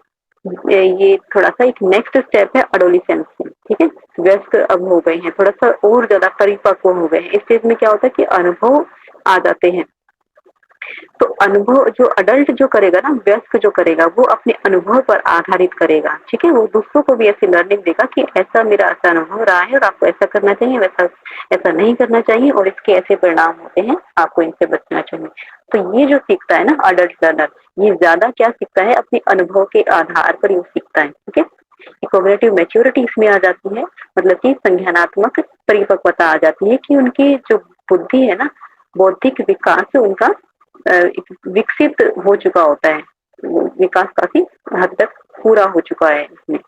ये थोड़ा सा एक नेक्स्ट स्टेप है एडोलेसेंस में, ठीक है। वयस्क अब हो गए हैं, थोड़ा सा और ज्यादा परिपक्व हो गए हैं। इस स्टेज में क्या होता है कि अनुभव आ जाते हैं। तो अनुभव जो अडल्ट जो करेगा ना, वयस्क जो करेगा वो अपने अनुभव पर आधारित करेगा, ठीक है। वो दूसरों को भी ऐसी लर्निंग देगा कि ऐसा मेरा ऐसा अनुभव रहा है और आपको ऐसा करना चाहिए, वैसा ऐसा नहीं करना चाहिए और इसके ऐसे परिणाम होते हैं, आपको इनसे बचना चाहिए। तो ये जो सीखता है ना अडल्ट लर्नर, ये ज्यादा क्या सीखता है, अपने अनुभव के आधार पर ये सीखता है, ठीक है। कॉग्निटिव मैच्योरिटी इसमें आ जाती है, मतलब कि संज्ञानात्मक परिपक्वता आ जाती है कि उनकी जो बुद्धि है ना, बौद्धिक विकास उनका विकसित हो चुका होता है, विकास काफी हद तक पूरा हो चुका है इसमें।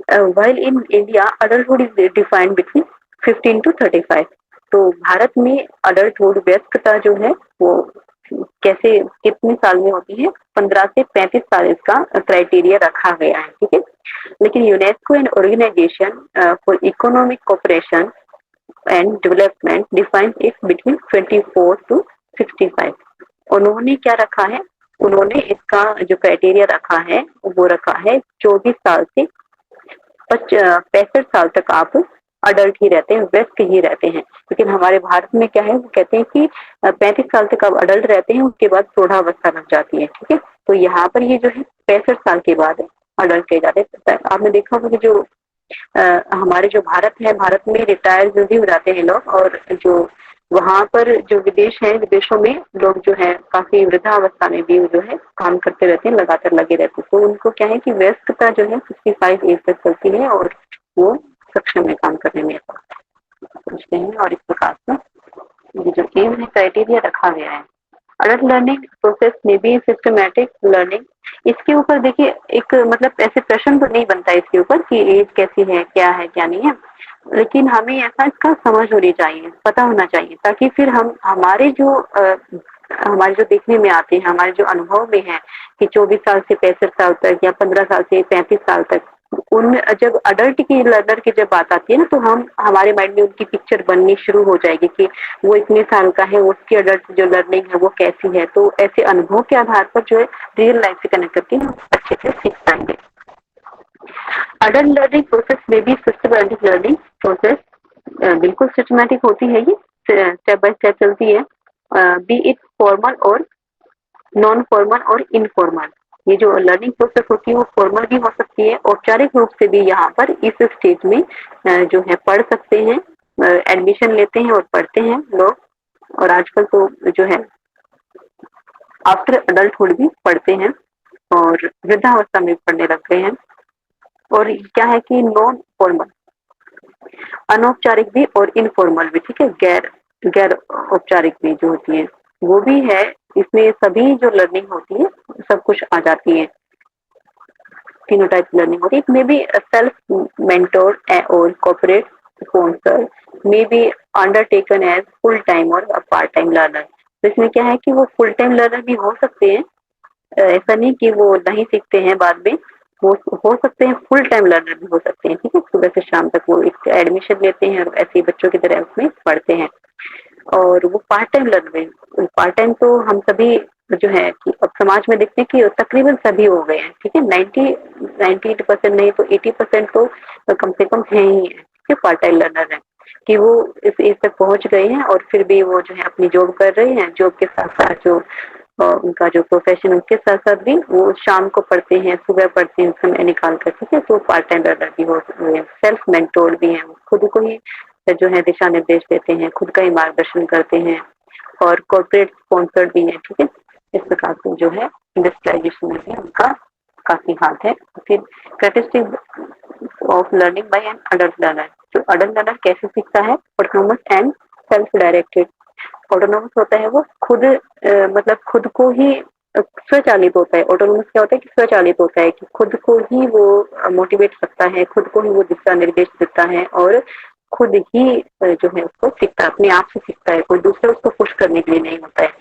While in India adulthood is defined between 15 to 35। तो भारत में अडल्टहुड वयस्कता जो है वो कैसे कितने साल में होती है, 15 से 35 साल इसका क्राइटेरिया रखा गया है, ठीक है। लेकिन UNESCO and organisation for economic cooperation and development define it between 24 to 65। उन्होंने क्या रखा है, उन्होंने इसका जो क्राइटेरिया रखा है वो रखा है 24 साल से 65 साल तक आप अडल्ट ही रहते हैं, व्यस्क ही रहते हैं। लेकिन हमारे भारत में क्या है, वो कहते हैं कि 35 साल तक आप अडल्ट रहते हैं, उसके बाद प्रौढ़ावस्था लग जाती है, ठीक है। तो यहाँ पर ये जो है 65 साल के बाद अडल्ट कहे जाते हैं। आपने देखा होगा कि जो हमारे जो भारत है, भारत में रिटायर जल्दी हो जाते हैं लोग, और जो वहां पर जो विदेश है, विदेशों में लोग जो है काफी वृद्धावस्था में भी जो है काम करते रहते हैं, लगातार लगे रहते हैं। तो उनको क्या है कि वयस्कता जो है 65 एज तक चलती है और वो सक्षम है काम करने में, ऐसा समझते हैं। और इस प्रकार से ये जो एम है क्राइटेरिया रखा गया है। अडल्ट लर्निंग प्रोसेस में भी सिस्टमैटिक लर्निंग, इसके ऊपर देखिए एक मतलब ऐसे प्रश्न तो नहीं बनता है इसके ऊपर कि एज कैसी है, क्या नहीं है, लेकिन हमें ऐसा इसका समझ होनी चाहिए, पता होना चाहिए, ताकि फिर हम हमारे जो देखने में आते हैं, हमारे जो अनुभव में है कि 24 साल से 65 साल तक या 15 साल से 35 साल तक, उनमें जब अडल्ट की लर्नर की जब बात आती है ना, तो हमारे माइंड में उनकी पिक्चर बननी शुरू हो जाएगी कि वो इतने साल का है, उसकी अडल्ट जो लर्निंग है वो कैसी है। तो ऐसे अनुभव के आधार पर जो है रियल लाइफ से कनेक्ट करके हम अच्छे से सीख पाएंगे। अडल्ट लर्निंग प्रोसेस में भी सिस्टमैटिक लर्निंग प्रोसेस बिल्कुल सिस्टमैटिक होती है, ये स्टेप बाय स्टेप चलती है, बी इट फॉर्मल और नॉन फॉर्मल और इनफॉर्मल। ये जो लर्निंग प्रोसेस होती है वो फॉर्मल भी हो सकती है, औपचारिक रूप से भी यहाँ पर इस स्टेज में जो है पढ़ सकते हैं, एडमिशन लेते हैं और पढ़ते हैं लोग। और आजकल तो जो है आफ्टर अडल्टहुड भी पढ़ते हैं और वृद्धावस्था में पढ़ने लग गए हैं। और क्या है कि नॉन फॉर्मल, अनौपचारिक भी और इनफॉर्मल भी, ठीक है, गैर गैर औपचारिक भी जो होती है वो भी है। इसमें सभी जो लर्निंग होती है सब कुछ आ जाती है, तीनों टाइप की लर्निंग होती है। मे बी सेल्फ मेंटोर और corporate sponsor may be undertaken as full time और पार्ट टाइम लर्नर। तो इसमें क्या है कि वो फुल टाइम लर्नर भी हो सकते हैं, ऐसा नहीं कि वो नहीं सीखते हैं बाद में, वो हो सकते हैं, फुल टाइम लर्नर भी हो सकते हैं, ठीक है, सुबह से शाम तक वो एक एडमिशन लेते हैं और ऐसे ही बच्चों की तरह उसमें पढ़ते हैं। और वो पार्ट टाइम लर्नर है। पार्ट टाइम तो हम सभी जो है कि अब समाज में देखते हैं कि तकरीबन सभी हो गए हैं, ठीक है, 98% नहीं तो 80% तो कम से कम है ही है, ठीक है, पार्ट टाइम लर्नर है, कि वो इस एज तक पहुंच गए हैं और फिर भी वो जो है अपनी जॉब कर रहे हैं। जॉब के साथ साथ जो उनका जो प्रोफेशन उसके साथ साथ भी वो शाम को पढ़ते हैं, सुबह पढ़ते हैं समय निकाल कर, ठीक है, तो पार्ट टाइम लर्नर भी हो सकते हैं। सेल्फ मेंटोर भी हैं, खुद को ही जो है दिशा निर्देश देते हैं, खुद का ही मार्गदर्शन करते हैं। और कॉर्पोरेट स्पॉन्सर्ड भी है, ठीक है। इस प्रकार से जो है इंडस्ट्रियलाइजेशन में भी उनका काफी हाथ है। फिर characteristic of learning by an adult learner, जो अडल्ट लर्नर कैसे सीखता है, autonomous and self directed. Autonomous होता है वो खुद मतलब खुद को ही स्वचालित होता है। ऑटोनोमस क्या होता है कि स्वचालित होता है, कि खुद को ही वो मोटिवेट करता है, खुद को ही वो दिशा निर्देश देता है और खुद ही जो है उसको सीखता है, अपने आप से सीखता है, कोई दूसरा उसको पुश करने के लिए नहीं होता है।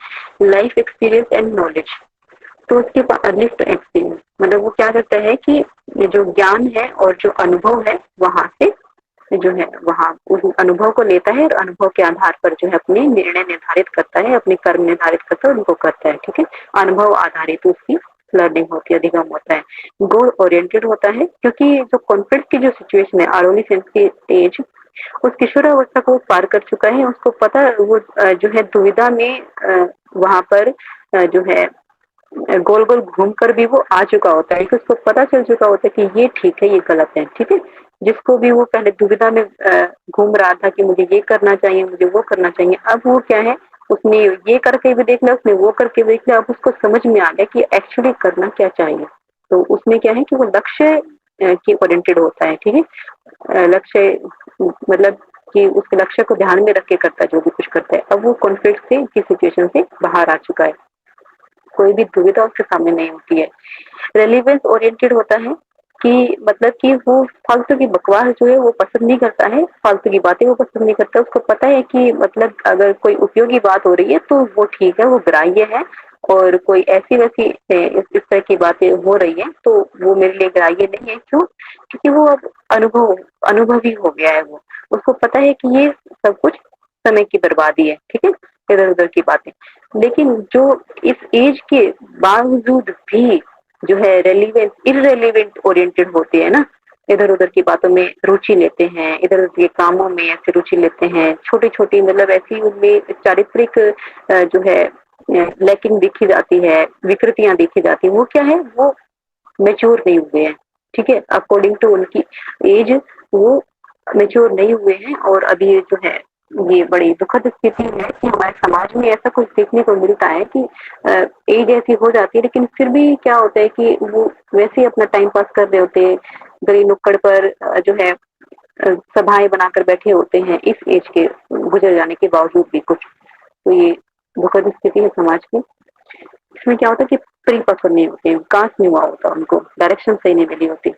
लाइफ एक्सपीरियंस एंड नॉलेज, तो उसके लिस्ट एक्सपीरियंस मतलब वो क्या करता है कि ये जो ज्ञान है और जो अनुभव है वहां से जो है वहां उस अनुभव को लेता है और अनुभव के आधार पर जो है अपने निर्णय निर्धारित करता है, अपने कर्म निर्धारित करता है, उनको करता है, ठीक है। अनुभव आधारित उसकी लर्निंग होती है, अधिगम होता है। गोल ओरिएंटेड होता है, क्योंकि जो कॉन्फ्लिक्ट की जो सिचुएशन है, एडोलेसेंस की एज, उस किशोरावस्था को पार कर चुका है, उसको पता वो जो है दुविधा में वहां पर जो है गोल गोल घूम कर भी वो आ चुका होता है, कि उसको पता चल चुका होता है कि ये ठीक है ये गलत है, ठीक है। जिसको भी वो पहले दुविधा में घूम रहा था कि मुझे ये करना चाहिए मुझे वो करना चाहिए, अब वो क्या है, उसने ये करके भी देख लिया, उसने वो करके भी देख लिया, अब उसको समझ में आ गया कि एक्चुअली करना क्या चाहिए। तो उसमें क्या है कि वो लक्ष्य के ओरिएंटेड होता है, ठीक है। लक्ष्य मतलब कि उसके लक्ष्य को ध्यान में रख के करता है जो भी कुछ करता है। अब वो कॉन्फ्लिक्ट से की सिचुएशन से बाहर आ चुका है, कोई भी दुविधा उसके सामने नहीं होती है। रेलिवेंस ओरिएंटेड होता है, कि मतलब कि वो फालतू की बकवास जो है वो पसंद नहीं करता है, फालतू की बातें वो पसंद नहीं करता। उसको पता है कि मतलब अगर कोई उपयोगी बात हो रही है तो वो ठीक है, वो ग्राह्य है, और कोई ऐसी वैसी इस तरह की बातें हो रही है तो वो मेरे लिए ग्राह्य नहीं है। क्यों? क्योंकि वो अब अनुभवी हो गया है। वो उसको पता है कि ये सब कुछ समय की बर्बादी है, ठीक है, इधर उधर की बातें। लेकिन जो इस एज के बावजूद भी जो है रेलिवेंट इररेलिवेंट ओरिएंटेड होते हैं ना, इधर उधर की बातों में रुचि लेते हैं, इधर उधर के कामों में ऐसे रुचि लेते हैं, छोटी छोटी मतलब ऐसी उनमें चारित्रिक जो है लैकिंग देखी जाती है, विकृतियां देखी जाती है, वो क्या है, वो मेच्योर नहीं हुए हैं, ठीक है, अकॉर्डिंग टू उनकी एज वो मेच्योर नहीं हुए हैं। और अभी जो है ये बड़ी दुखद स्थिति है कि हमारे समाज में ऐसा कुछ देखने को मिलता है कि एज ऐसी हो जाती है, लेकिन फिर भी क्या होता है कि वो वैसे ही अपना टाइम पास कर रहे होते हैं, गली नुक्कड़ पर जो है सभाएं बनाकर बैठे होते हैं इस एज के गुजर जाने के बावजूद भी कुछ। तो ये दुखद स्थिति है समाज की। इसमें क्या होता है कि परिपक्व नहीं होते, विकास नहीं हुआ होता, उनको डायरेक्शन सही नहीं मिली होती।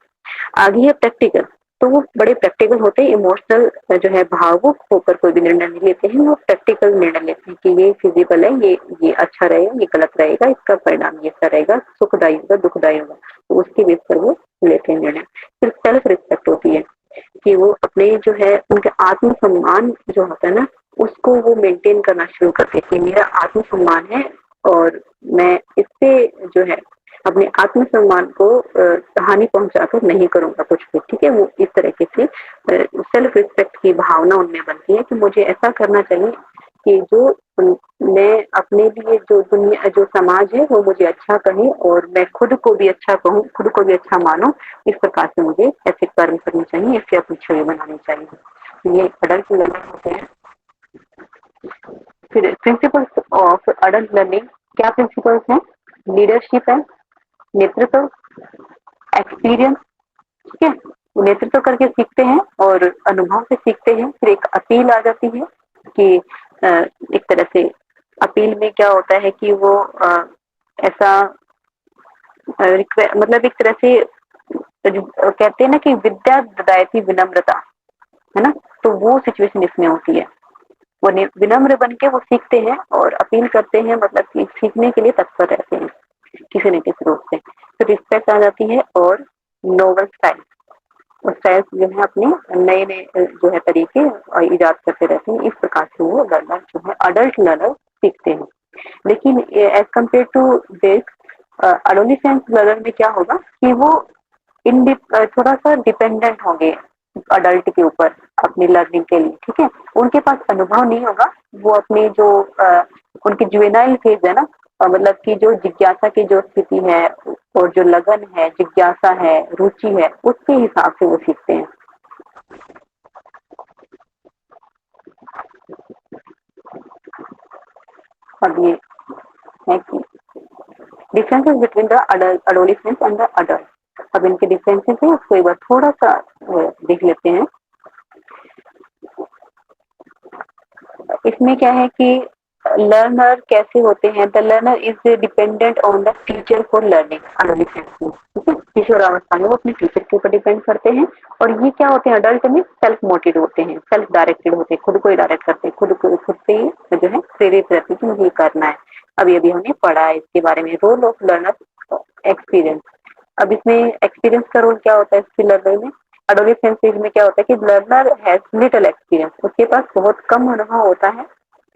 आगे है प्रैक्टिकल, तो वो बड़े प्रैक्टिकल होते हैं, इमोशनल जो है भावुक होकर कोई भी निर्णय नहीं लेते हैं, वो प्रैक्टिकल निर्णय लेते हैं कि ये फिजिबल है, ये अच्छा रहेगा, ये गलत रहेगा, इसका परिणाम ये ऐसा रहेगा, सुखदायी होगा दुखदायी होगा, तो उसके बेस पर वो लेते हैं निर्णय। फिर सेल्फ रिस्पेक्ट होती है, कि वो अपने जो है उनका आत्मसम्मान जो होता है ना, उसको वो मेंटेन करना शुरू करते हैं कि मेरा आत्मसम्मान है और मैं इससे जो है अपने आत्मसम्मान को हानि पहुंचाकर नहीं करूंगा कुछ भी, ठीक है। वो इस तरीके से सेल्फ रिस्पेक्ट की भावना उनमें बनती है कि मुझे ऐसा करना चाहिए कि जो मैं अपने लिए जो दुनिया जो समाज है वो मुझे अच्छा कहे और मैं खुद को भी अच्छा कहूँ, खुद को भी अच्छा मानो। इस प्रकार से मुझे ऐसे कर्म करने चाहिए, ऐसे अपनी छवि बनानी चाहिए। ये अडल्ट लर्निंग होते हैं। फिर प्रिंसिपल्स ऑफ अडल्ट लर्निंग, क्या प्रिंसिपल्स हैं? लीडरशिप है, नेतृत्व, एक्सपीरियंस, ठीक है, वो नेतृत्व करके सीखते हैं और अनुभव से सीखते हैं। फिर एक अपील आ जाती है कि एक तरह से अपील में क्या होता है कि वो ऐसा मतलब एक तरह से कहते हैं ना कि विद्या ददायती विनम्रता, है ना, तो वो सिचुएशन इसमें होती है। वो विनम्र बन के वो सीखते हैं और अपील करते हैं, मतलब कि सीखने के लिए तत्पर रहते हैं किसी न किसी रूप से। तो रिस्पेक्ट आ जाती है और नोवेल स्टाइल, वो स्टाइल जो है अपने नए नए जो है तरीके इजाद करते रहते हैं। इस प्रकार से वो लर्नर जो है अडल्ट लर्नर सीखते हैं। लेकिन as compare to this adolescence learner में क्या होगा कि वो थोड़ा सा डिपेंडेंट होंगे अडल्ट के ऊपर अपनी लर्निंग के लिए, ठीक है। उनके पास अनुभव नहीं होगा, वो अपने जो उनकी जुवेनाइल फेज है ना, मतलब कि जो जिज्ञासा की जो स्थिति है और जो लगन है, जिज्ञासा है, रुचि है, उसके हिसाब से वो सीखते हैं। अब ये है कि differences between the adolescence and the adult. अब इनके डिफरेंसेस है, उसको एक बार थोड़ा सा देख लेते हैं। इसमें क्या है कि लर्नर कैसे होते हैं, the learner is dependent on the teacher for learning adolescence में, ठीक है। किशोरावस्था में वो अपने टीचर के ऊपर डिपेंड करते हैं। और ये क्या होते हैं, अडल्ट में सेल्फ मोटिवेटेड होते हैं, सेल्फ डायरेक्टेड होते हैं, खुद को ही डायरेक्ट करते हैं, खुद से ही जो है प्रेरित रहते हैं कि मुझे ये करना है। अभी अभी हमने पढ़ा है इसके बारे में, रोल ऑफ लर्नर एक्सपीरियंस। अब इसमें एक्सपीरियंस का रोल क्या होता है इसके लर्नर में, एडोलेसेंस स्टेज में क्या होता है कि लर्नर हैज लिटिल एक्सपीरियंस, उसके पास बहुत कम अनुभव होता है।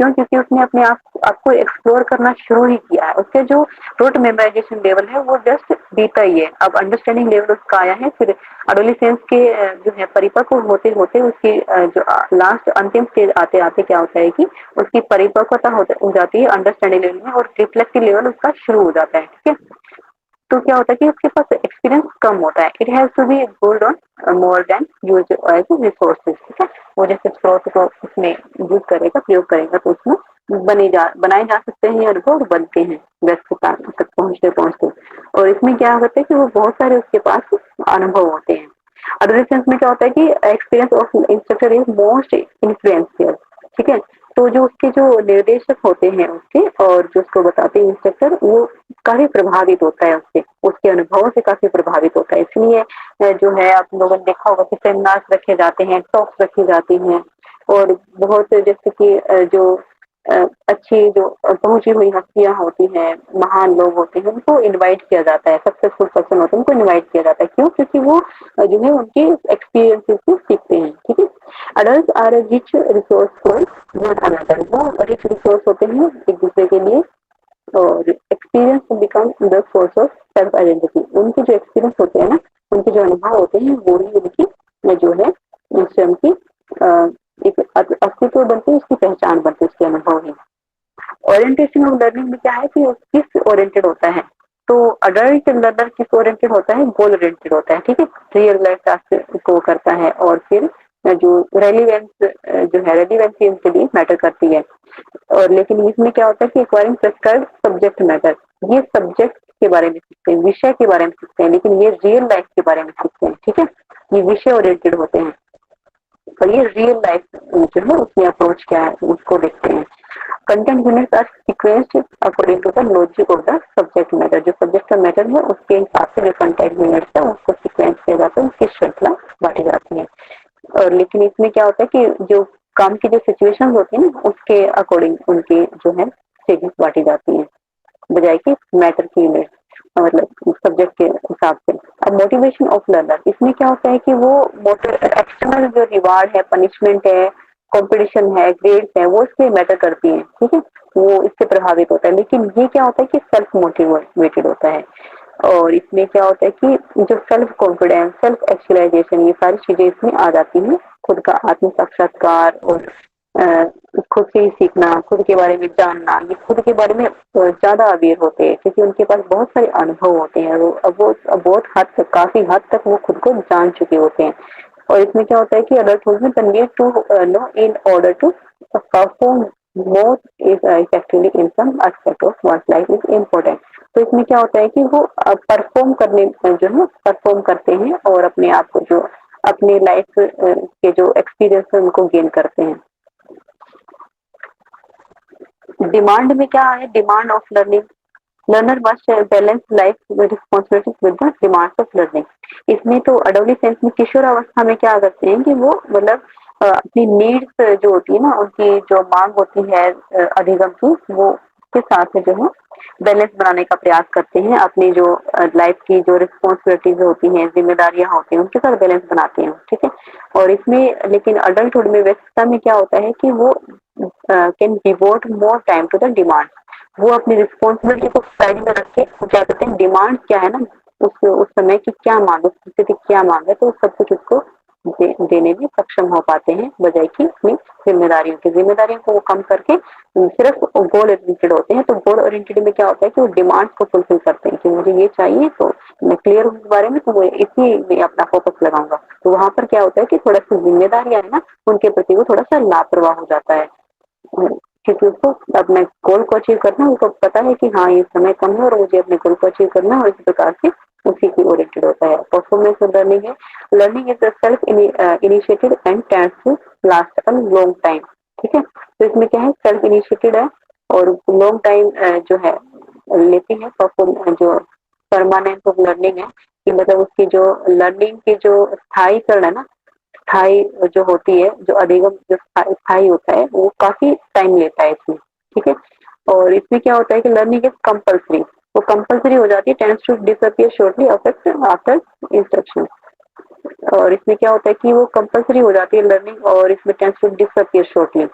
क्यों? क्योंकि उसने अपने आप को एक्सप्लोर करना शुरू ही किया है। उसके जो रूट मेमोराइजेशन लेवल है वो जस्ट बीता ही है, अब अंडरस्टैंडिंग लेवल उसका आया है। फिर एडोलेसेंस के जो है परिपक्व होते होते उसकी जो लास्ट अंतिम स्टेज आते आते क्या होता है कि उसकी परिपक्वता हो जाती है अंडरस्टैंडिंग लेवल में, और रिफ्लेक्टिव लेवल उसका शुरू हो जाता है, ठीक है। तो क्या होता है कि उसके पास एक्सपीरियंस कम होता है। It has to be hold on more than use as resources, ठीक है। वो जैसे स्रोत को उसमें यूज करेगा, प्रयोग करेगा, तो उसमें बनाए जा सकते हैं अनुभव, और बनते हैं व्यस्तता तक पहुंचते पहुंचते। और इसमें क्या होता है कि वो बहुत सारे उसके पास अनुभव होते हैं। एडोलेसेंस में क्या होता है कि experience of instructor is most influential, ठीक है। तो जो उसके जो निर्देशक होते हैं उसके, और जो उसको बताते हैं इंस्ट्रक्टर, वो काफी प्रभावित होता है उससे, उसके अनुभवों से काफी प्रभावित होता है। इसलिए जो है आप लोगों ने देखा होगा कि सेमिनार्स रखे जाते हैं, टॉक्स रखी जाती हैं, और बहुत जैसे कि जो अच्छी जो पहुंची हुई हस्तियां होती हैं, महान लोग होते हैं, उनको इनवाइट किया जाता है, सक्सेसफुल पर्सन होते हैं उनको इनवाइट किया जाता है। क्यों? क्योंकि वो जो है उनके एक्सपीरियंसेस से सीखते हैं, ठीक है। Adult are rich resource for one another, वो रिच रिसोर्स होते हैं एक दूसरे के लिए। और experience become the source of self identity, उनके जो एक्सपीरियंस होते हैं ना, उनके जो अनुभव होते हैं, वो ही उनकी जो है स्वयं की एक अस्तित्व बनती है, उसकी पहचान बनती है, उसके अनुभव ही। ओरिएंटेशन ऑफ लर्निंग में क्या है कि वो किस ओरिएंटेड होता है, तो अडल्ट लर्नर किस ओरिएंटेड होता है, गोल ओरिएंटेड होता है, ठीक है। रियल लाइफ टास्क को करता है, और फिर जो रेलिवेंस जो है रेलिवेंसी उनके लिए मैटर करती है। और लेकिन इसमें क्या होता है कि एक्वायरिंग प्रेस्क्राइब्ड सब्जेक्ट मैटर, ये सब्जेक्ट के बारे में सीखते हैं, विषय के बारे में सीखते हैं, लेकिन ये रियल लाइफ के बारे में सीखते हैं, ठीक है। ये विषय ओरिएंटेड होते हैं, और ये रियल लाइफ जो है उसमें अप्रोच क्या है उसको देखते हैं। Content units are sequenced according to the logic of the subject matter, जो सब्जेक्ट का मैटर है उसके हिसाब से जो कंटेंट यूनिट्स है उसको सीक्वेंस किया जाता है, उसकी श्रृंखला बांटी जाती है। और लेकिन इसमें क्या होता है कि जो काम की जो सिचुएशन होती है ना, उसके अकॉर्डिंग उनके जो है स्टेजेस बांटी जाती है, बजाय कि मैटर की यूनिट मतलब सब्जेक्ट के हिसाब से। अब मोटिवेशन ऑफ लर्नर, इसमें क्या होता है कि वो एक्सटर्नल जो रिवार्ड है, पनिशमेंट है, कंपटीशन है, ग्रेड्स है, वो इसके मैटर करती है, ठीक है। वो इससे प्रभावित होता है। लेकिन ये क्या होता है कि सेल्फ मोटिवेटेड होता है। और इसमें क्या होता है कि जो सेल्फ कॉन्फिडेंस, सेल्फ एक्चुअलाइजेशन, ये सारी चीजें इसमें आ जाती हैं। खुद का आत्म साक्षात्कार, और खुद से ही सीखना, खुद के बारे में जानना, ये खुद के बारे में ज्यादा अवेयर होते हैं, क्योंकि उनके पास बहुत सारे अनुभव होते हैं। वो बहुत हद तक, काफी हद तक वो खुद को जान चुके होते हैं। और इसमें क्या होता है कि अडल्टहुड में the need to know in order to perform more effectively in some aspect of one's life is important. तो इसमें क्या होता है कि वो परफॉर्म करने जो है परफॉर्म करते हैं, और अपने आप को जो अपने लाइफ के जो एक्सपीरियंस है उनको गेन करते हैं। डिमांड में क्या है, demand of learning, learner must balance life responsibilities with the demands of learning. इसमें तो एडोलेसेंस में, किशोर अवस्था में क्या करते हैं कि वो मतलब अपनी नीड्स जो होती है ना, उनकी जो मांग होती है अधिगम की, वो के साथ जो है बैलेंस बनाने का प्रयास करते हैं। अपनी जो लाइफ की जो रिस्पॉन्सिबिलिटीज होती हैं, जिम्मेदारियां होती हैं, उनके साथ बैलेंस बनाते हैं, ठीक है। और इसमें लेकिन अडल्टहुड में, व्यस्तता में क्या होता है कि वो can devote more time to the demand. वो अपनी रिस्पॉन्सिबिलिटी को साइड में रख के वो क्या करते हैं, डिमांड क्या है ना, उस समय की क्या मांग, उस स्थिति क्या मांग है, तो सब कुछ उसको देने में सक्षम हो पाते हैं, बजाय कि अपनी जिम्मेदारियों को वो कम करके सिर्फ गोल ओरिएंटेड होते हैं। तो गोल ओरिएंटेड में क्या होता है कि वो डिमांड को फुलफिल करते हैं कि मुझे ये चाहिए, तो मैं क्लियर हूँ इस बारे में, तो वो इसी में अपना फोकस लगाऊंगा। तो वहां पर क्या होता है कि थोड़ा सी जिम्मेदारियां है ना, उनके प्रति वो थोड़ा सा लापरवाह हो जाता है, क्योंकि उसको अपने गोल को अचीव करना है, उसको पता है कि हाँ ये समय कम है और मुझे अपने गोल को अचीव करना है, और इस प्रकार से उसी की ओरिएंटेड होता है। परफॉर्मेंस ऑफ लर्निंग है, learning is self initiated and tends to last a long time, ठीक है। तो इसमें क्या है, सेल्फ इनिशिएटेड है और लॉन्ग टाइम जो है लेती है। परफॉर्म जो परमानेंस ऑफ लर्निंग है कि मतलब उसकी जो लर्निंग की जो स्थायीकरण है ना, स्थायी जो होती है, जो अधिगम जो स्थायी होता है, वो काफी टाइम लेता है इसमें, ठीक है। और इसमें क्या होता है कि लर्निंग इज कंपल्सरी, वो कंपल्सरी हो जाती है, tends to disappear shortly after instruction. और इसमें क्या होता है कि वो कंपल्सरी हो जाती है लर्निंग, और इसमें टेंड्स टू डिसअपियर शॉर्टली,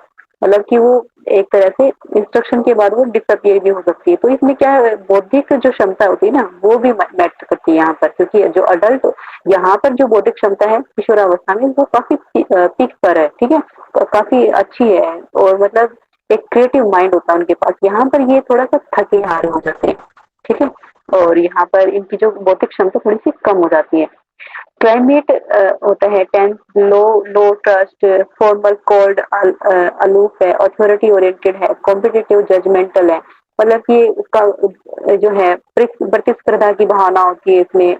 मतलब कि वो एक तरह से इंस्ट्रक्शन के बाद वो डिसअपियर भी हो सकती है। तो इसमें क्या है, बौद्धिक जो क्षमता होती है ना, वो भी मैटर करती है यहाँ पर, क्योंकि जो अडल्ट यहाँ पर जो बौद्धिक क्षमता है किशोरावस्था में, वो काफी पीक पर है, ठीक है, काफी अच्छी है, और मतलब एक क्रिएटिव माइंड होता है उनके पास। यहाँ पर ये थोड़ा सा थके हारे हो जाते हैं, ठीक है, और यहाँ पर इनकी जो बौद्धिक क्षमता थोड़ी सी कम हो जाती है। क्लाइमेट होता है टेंस, लो लो ट्रस्ट, फॉर्मल कोल्ड, अलूफ है, अथॉरिटी ओरिएंटेड है, कॉम्पिटिटिव जजमेंटल है, मतलब कि उसका जो है प्रतिस्पर्धा की भावना होती है इसमें।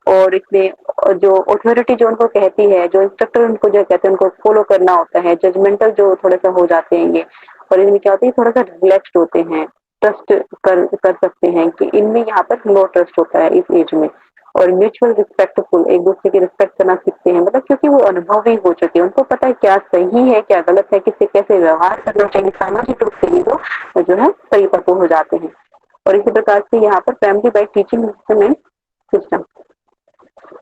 और इसमें जो अथॉरिटी जो उनको कहती है, जो इंस्ट्रक्टर उनको जो कहते हैं, उनको फॉलो करना होता है। जजमेंटल जो थोड़ा सा हो जाते हैं ये, और इनमें क्या होता है, थोड़ा सा रिलैक्स्ड होते हैं, ट्रस्ट कर सकते हैं, कि इनमें यहाँ पर लो ट्रस्ट होता है इस एज में। और म्यूचुअल रिस्पेक्टफुल, एक दूसरे की रिस्पेक्ट करना सीखते हैं, मतलब क्योंकि वो अनुभवी हो चुके हैं, उनको पता है क्या सही है क्या गलत है, किससे कैसे व्यवहार करना चाहिए, सामाजिक रूप से भी वो जो है परिपक्व हो जाते हैं। और इसी प्रकार से यहाँ पर family by teaching system and system.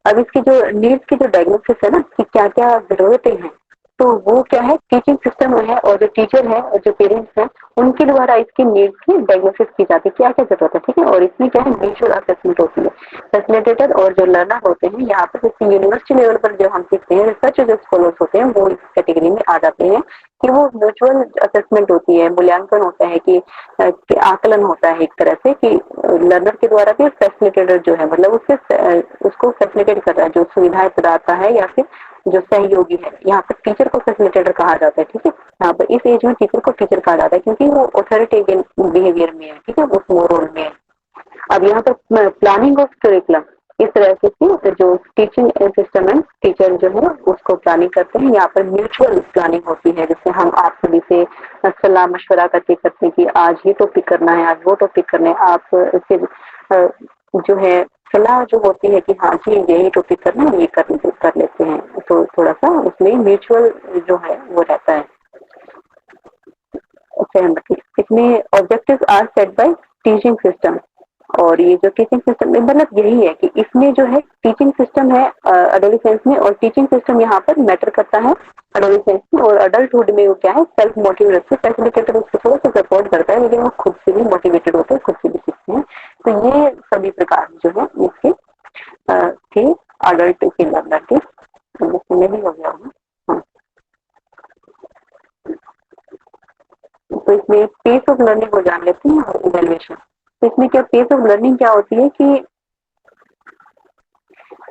अब इसकी जो नीड्स की जो डायग्नोसिस है ना, कि क्या क्या जरूरतें हैं, तो वो क्या है, टीचिंग सिस्टम है और जो टीचर है और जो पेरेंट्स हैं, उनके द्वारा इसकी नीड्स की डायग्नोसिस की जाती है, क्या क्या जरूरत है, ठीक है। और इसमें क्या है, म्यूचुअल असेसमेंट होती है। फैसिलिटेटर और जो लर्नर होते हैं, यहाँ पर जैसे यूनिवर्सिटी लेवल पर जो हम सीखते हैं, रिसर्च जो स्कॉलर्स होते हैं, वो इस कैटेगरी में आ जाते हैं, कि वो म्यूचुअल असेसमेंट होती है, मूल्यांकन होता है, कि आकलन होता है एक तरह से, कि लर्नर के द्वारा भी, फैसिलिटेटर जो है मतलब उसको फैसिलिटेट कर रहा है, जो सुविधाएं प्रदाता है या फिर जो सहयोगी है। यहाँ पर टीचर को फैसिलिटेटर कहा जाता है, ठीक है। यहाँ पर इस एज में टीचर को टीचर कहा जाता है, क्योंकि वो ऑथोरिटेरियन बिहेवियर में है, ठीक है, उस रोल में है। अब यहाँ पर प्लानिंग ऑफ करिकुलम, इस तरह से कि जो टीचिंग सिस्टम है, टीचर जो है उसको प्लानिंग करते हैं। यहाँ पर म्यूचुअल प्लानिंग होती है, जैसे हम आप सभी से सलाह मशवरा करके करते हैं कि आज ये टॉपिक करना है, आज वो टॉपिक करना है, आप फिर जो है सलाह जो होती है कि हाँ जी यही टॉपिक करना है, ये कर लेते हैं। तो थोड़ा सा उसमें म्यूचुअल जो है वो रहता है, सहमति। इसमें objectives are set by teaching system. और ये जो टीचिंग सिस्टम में मतलब यही है कि इसमें जो है टीचिंग सिस्टम है एडोलेसेंस में, और टीचिंग सिस्टम यहाँ पर मैटर करता है एडोलेसेंस में। और अडल्टहुड में वो क्या है, सेल्फ मोटिव रखते हैं, फैसिलिटेटर उसको थोड़ा सा सपोर्ट करता है, लेकिन वो खुद से भी मोटिवेटेड होते हैं, खुद से भी सीखते हैं। तो ये सभी प्रकार जो है इसके थे अडल्ट के लर्नर के। समय भी हो गया होगा, हाँ। तो इसमें पेस ऑफ लर्निंग को जान लेते हैं और इवैल्यूएशन। तो इसमें क्या पेस ऑफ लर्निंग क्या होती है कि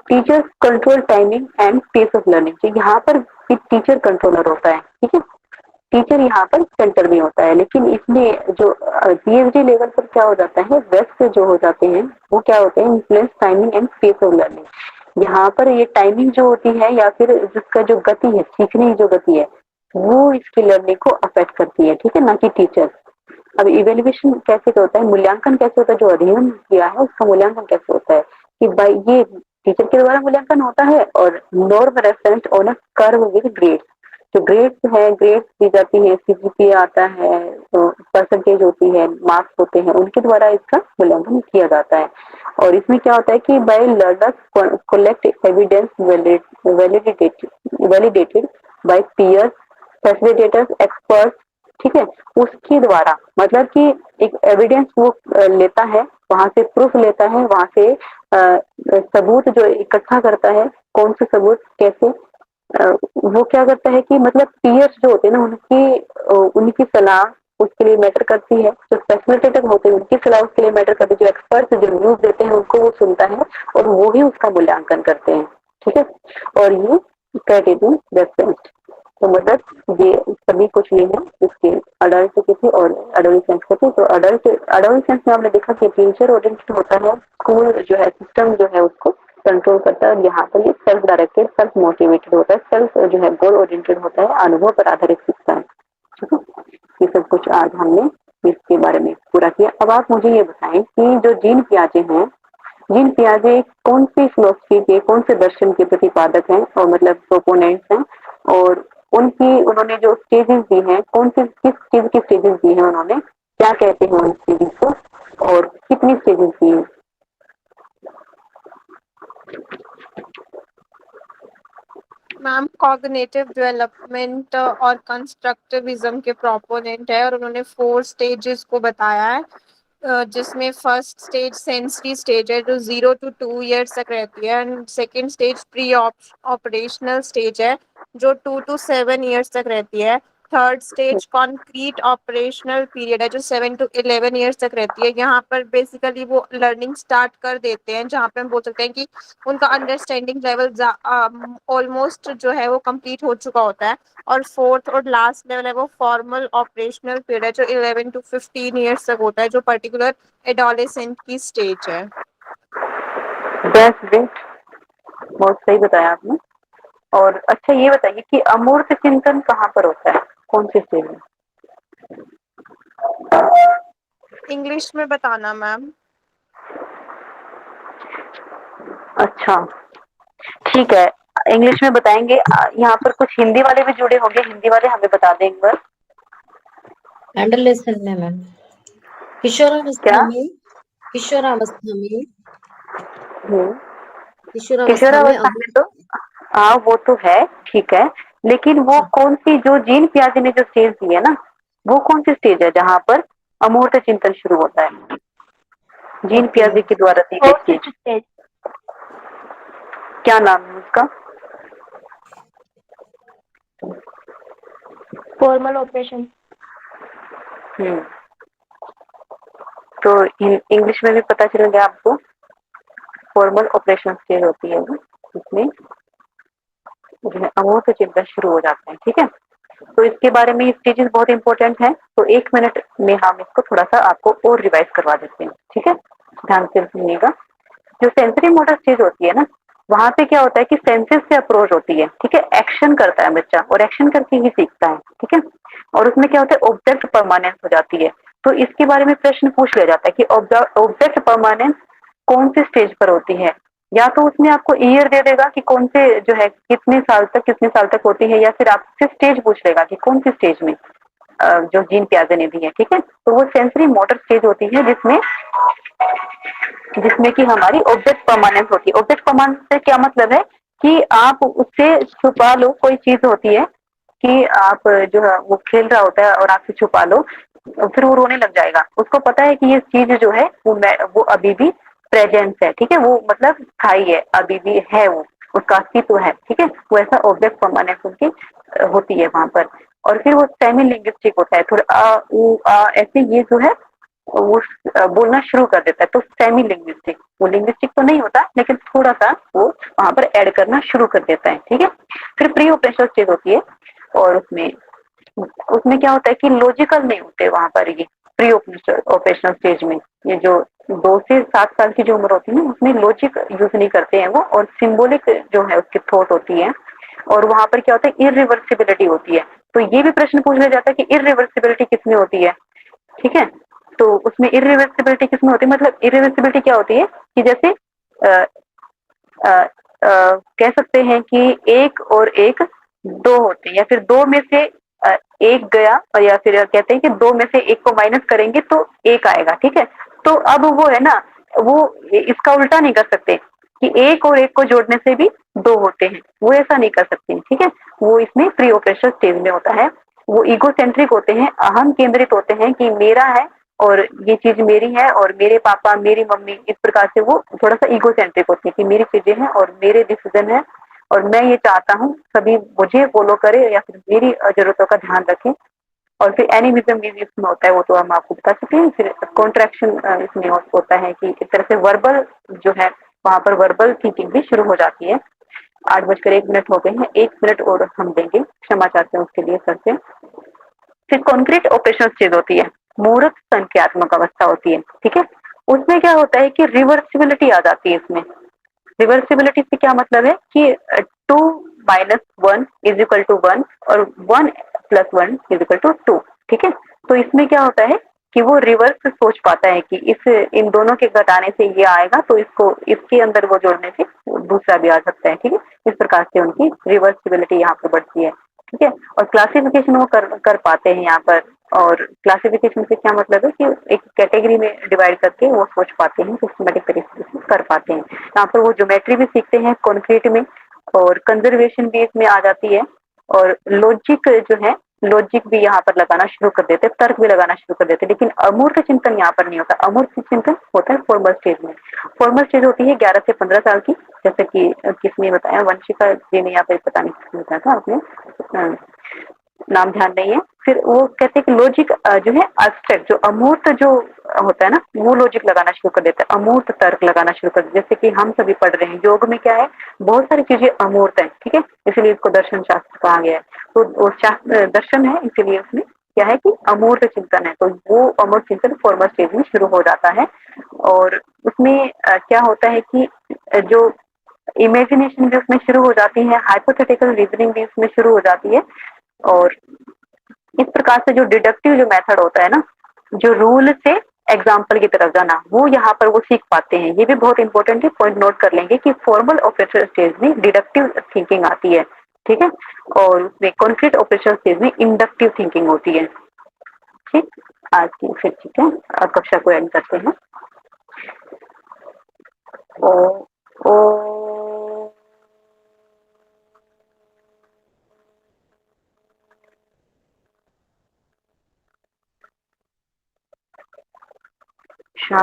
teacher control timing and pace of learning. तो यहाँ पर टीचर कंट्रोलर होता है, ठीक है, टीचर यहाँ पर सेंटर में होता है। लेकिन इसमें जो पीएचडी लेवल पर क्या हो जाता है, वेस्ट जो हो जाते हैं वो क्या होते हैं, influence timing and pace of learning. यहाँ पर ये टाइमिंग जो होती है या फिर जिसका जो गति है, सीखने की जो गति है, वो इसकी लर्निंग को अफेक्ट करती है, ठीक है, ना कि टीचर। अब इवेल्युएशन कैसे होता है, मूल्यांकन कैसे होता है, जो अध्ययन किया है उसका मूल्यांकन कैसे होता है, कि भाई ये टीचर के द्वारा मूल्यांकन होता है, और norm reference on a curve with grade. जो ग्रेड्स है, ग्रेड्स दी जाती है, सीजीपीए आता है, तो परसेंटेज होती है, मार्क्स होते हैं, उनके द्वारा इसका मूल्यांकन किया जाता है। और इसमें क्या होता है कि by learners collect evidence validated by peers, facilitators, experts, ठीक है, उसके द्वारा, मतलब कि एक एविडेंस वो लेता है, वहां से प्रूफ लेता है, वहां से सबूत जो इकट्ठा करता है, कौन से सबूत कैसे, वो क्या करता है कि मतलब पीयर्स जो होते हैं ना, उनकी सलाह उसके लिए मैटर करती है, जो फैसिलिटेटर होते हैं उनकी सलाह उसके लिए मैटर करती है, जो एक्सपर्ट्स जो रिव्यूज देते हैं उनको वो सुनता है और वो ही उसका मूल्यांकन करते हैं, ठीक है। और ये क्राइटेरियन रेफरेंस, तो मतलब ये सभी कुछ ये है इसके अडल्ट के थे और एडोलेसेंस के थे। तो एडोलेसेंस में आपने देखा कि टीचर ओरिएंटेड होता है, स्कूल जो है सिस्टम जो है उसको कंट्रोल करता है, और यहाँ पर ये सेल्फ डायरेक्टेड, सेल्फ मोटिवेटेड होता है, सेल्फ जो है गोल ओरिएंटेड होता है, अनुभव पर आधारित सीखता है, ठीक है। ये सब कुछ आज हमने इसके बारे में पूरा किया। अब आप मुझे ये बताएं कि जो जीन पियाजे हैं, जीन पियाजे कौन सी फिलोसफी के, कौन से दर्शन के प्रतिपादक हैं और मतलब प्रोपोनेंट्स हैं, और उन्होंने जो स्टेजेस दी हैं, कौन सी किस चीज की स्टेजेस दी हैं उन्होंने, क्या कहते हैं उन स्टेजेस को, और कितनी स्टेजेस दी हैं? मैम कॉग्निटिव डेवलपमेंट और कंस्ट्रक्टिविज्म के प्रोपोनेंट है, और उन्होंने 4 स्टेजेस को बताया है, जिसमें फर्स्ट स्टेज सेंसरी स्टेज है जो 0 to 2 years तक रहती है, and second stage pre operational stage है जो 2 to 7 years तक रहती है। Third stage concrete operational period है जो 7 to 11 years तक रहती है। यहाँ पर बेसिकली वो लर्निंग स्टार्ट कर देते हैं, जहाँ पे हम बोल सकते हैं कि उनका अंडरस्टैंडिंग लेवल ऑलमोस्ट जो है वो कंप्लीट हो चुका होता है। और फोर्थ और लास्ट लेवल है वो फॉर्मल ऑपरेशनल पीरियड है जो 11 to 15 years तक होता है, जो पर्टिकुलर एडोलेसेंट की स्टेज है। दैट्स ग्रेट, बहुत सही बताया आपने। और अच्छा ये बताइए कि अमूर्त चिंतन कहाँ पर होता है, कौन सी स्टेज में? इंग्लिश में बताना मैम। अच्छा ठीक है, इंग्लिश में बताएंगे। यहाँ पर कुछ हिंदी वाले भी जुड़े होंगे, हिंदी वाले हमें बता दें एक बार। एडोलेसेंट में मैम क्या? किशोरावस्था में हम्म, किशोरावस्था में किशोरावस्था में तो हाँ वो तो है, ठीक है, लेकिन वो कौन सी, जो जीन पियाजे ने जो स्टेज दी है ना, वो कौन सी स्टेज है जहाँ पर अमूर्त चिंतन शुरू होता है? जीन ओके पियाजे के द्वारा दी गई स्टेज, क्या नाम है उसका? Formal operation. हम्म, तो इंग्लिश में भी पता चलेगा आपको, फॉर्मल ऑपरेशन स्टेज होती है वो, इसमें जो है अमूर्त चिंतन शुरू हो जाते हैं, ठीक है। तो इसके बारे में स्टेजेस बहुत इंपॉर्टेंट है, तो 1 मिनट में हम इसको थोड़ा सा आपको और रिवाइज करवा देते हैं, ठीक है, ध्यान से सुनिएगा। जो सेंसरी मोटर स्टेज होती है ना, वहां पे क्या होता है कि सेंसेस से अप्रोच होती है, ठीक है, एक्शन करता है बच्चा और एक्शन करके ही सीखता है, ठीक है। और उसमें क्या होता है, ऑब्जेक्ट परमानेंस हो जाती है। तो इसके बारे में प्रश्न पूछ लिया जाता है कि ऑब्जेक्ट परमानेंस कौन सी स्टेज पर होती है, या तो उसमें आपको ईयर दे देगा कि कौन से जो है कितने साल तक होती है, या फिर आपसे स्टेज पूछ लेगा कि कौन सी स्टेज में, जो जीन पियाजे ने दी है, ठीक है। तो वो सेंसरी मोटर स्टेज होती है जिसमें जिसमें कि हमारी ऑब्जेक्ट परमानेंस होती है। ऑब्जेक्ट परमानेंस से क्या मतलब है कि आप उससे छुपा लो, कोई चीज होती है कि आप जो है वो खेल रहा होता है और आपसे छुपा लो, फिर वो रोने लग जाएगा, उसको पता है कि ये चीज जो है वो अभी भी प्रेजेंस है, ठीक है, वो मतलब स्थायी है, अभी भी है, वो उसका अस्तित्व है, ठीक है। वो ऐसा ऑब्जेक्ट परमानेंस उनकी होती है वहां पर। और फिर वो सेमी लिंग्विस्टिक होता है, थोड़ा ऐसे ये जो है वो बोलना शुरू कर देता है, तो सेमी लिंग्विस्टिक, वो लिंग्विस्टिक तो नहीं होता लेकिन थोड़ा सा वो वहां पर ऐड करना शुरू कर देता है, ठीक है। फिर प्री ऑपरेशनल स्टेज होती है, और उसमें उसमें क्या होता है कि लॉजिकल नहीं होते वहां पर, ये प्री ऑपरेशनल स्टेज में ये जो 2 से 7 साल की जो उम्र होती है ना, उसमें लॉजिक यूज नहीं करते हैं वो, और सिंबॉलिक जो है उसकी थॉट होती है। और वहां पर क्या होता है, इरिवर्सिबिलिटी होती है। तो ये भी प्रश्न पूछ लिया जाता है कि इरिवर्सिबिलिटी किसमें होती है, ठीक है। तो उसमें इरिवर्सिबिलिटी किसमें होती है, मतलब इरिवर्सिबिलिटी क्या होती है कि जैसे कह सकते हैं कि एक और एक दो होते हैं, या फिर दो में से एक गया, और या फिर कहते हैं कि दो में से एक को माइनस करेंगे तो एक आएगा, ठीक है। तो अब वो है ना, वो इसका उल्टा नहीं कर सकते कि एक और एक को जोड़ने से भी दो होते हैं, वो ऐसा नहीं कर सकते, ठीक है। वो इसमें प्री ऑपरेशनल स्टेज में होता है। वो ईगोसेंट्रिक होते हैं, अहम केंद्रित होते हैं कि मेरा है और ये चीज मेरी है और मेरे पापा मेरी मम्मी, इस प्रकार से वो थोड़ा सा ईगोसेंट्रिक होते हैं कि मेरी चीजें हैं और मेरे डिसीजन है और मैं ये चाहता हूँ सभी मुझे फॉलो करे या फिर मेरी जरूरतों का ध्यान रखें। और फिर एनिमिज्म भी इसमें होता है, वो तो हम आपको बता चुके हैं। फिर कॉन्ट्रैक्शन इसमें होता है कि इस तरह से वर्बल जो है, वहां पर वर्बल थिंकिंग भी शुरू हो जाती है। 8:01 हो गए हैं, 1 मिनट और हम देंगे, क्षमा चाहते हैं उसके लिए सर से। फिर कॉन्क्रीट ऑपरेशन स्टेज होती है, मूर्त संख्यात्मक अवस्था होती है, ठीक है। उसमें क्या होता है कि रिवर्सिबिलिटी आ जाती है इसमें। रिवर्सिबिलिटी से क्या मतलब है कि 2 - 1 = 1 और 1 + 1 = 2, ठीक है। तो इसमें क्या होता है कि वो रिवर्स सोच पाता है कि इस इन दोनों के घटाने से ये आएगा तो इसको इसके अंदर वो जोड़ने से दूसरा भी आ सकता है, ठीक है। इस प्रकार से उनकी रिवर्सिबिलिटी यहाँ पे बढ़ती है, ठीक है। और क्लासिफिकेशन वो कर पाते हैं यहाँ पर। और क्लासिफिकेशन से क्या मतलब है कि एक कैटेगरी में डिवाइड करके वो सोच पाते हैं, सिस्टमेटिक तरीके से कर पाते हैं। यहाँ पर वो ज्योमेट्री भी सीखते हैं कॉन्क्रीट में, और कंजर्वेशन भी इसमें आ जाती है। और लॉजिक जो है, लॉजिक भी यहाँ पर लगाना शुरू कर देते हैं, तर्क भी लगाना शुरू कर देते हैं। लेकिन अमूर्त चिंतन यहाँ पर नहीं होता, अमूर्त चिंतन होता है फॉर्मल स्टेज में। फॉर्मल स्टेज होती है 11 से 15 साल की, जैसे कि किसने बताया, वंशिका जी ने यहाँ पे, पता नहीं किसने बताया था आपने, नाम ध्यान नहीं है। फिर वो कहते हैं कि लॉजिक जो है एब्स्ट्रैक्ट, जो अमूर्त जो होता है ना, वो लॉजिक लगाना शुरू कर देता है, अमूर्त तर्क लगाना शुरू कर देता है। जैसे कि हम सभी पढ़ रहे हैं, योग में क्या है, बहुत सारी चीजें अमूर्त है, ठीक है, इसलिए इसको दर्शन शास्त्र कहा गया है। तो वो शास्त्र दर्शन है, इसीलिए उसमें क्या है कि अमूर्त चिंतन है। तो वो अमूर्त चिंतन फॉर्मल स्टेज में शुरू हो जाता है। और उसमें क्या होता है कि जो इमेजिनेशन भी उसमें शुरू हो जाती है, हाइपोथेटिकल रीजनिंग भी उसमें शुरू हो जाती है। और इस प्रकार से जो डिडक्टिव जो मेथड होता है ना, जो रूल से एग्जाम्पल की तरफ जाना, वो यहाँ पर वो सीख पाते हैं। ये भी बहुत इंपॉर्टेंट है, पॉइंट नोट कर लेंगे कि फॉर्मल ऑपरेशन स्टेज में डिडक्टिव थिंकिंग आती है, ठीक है। और उसमें कॉन्क्रीट ऑपरेशन स्टेज में इंडक्टिव थिंकिंग होती है, ठीक। आज की फिर ठीक है, अब कक्षा को एंड करते हैं। ओ ओ शा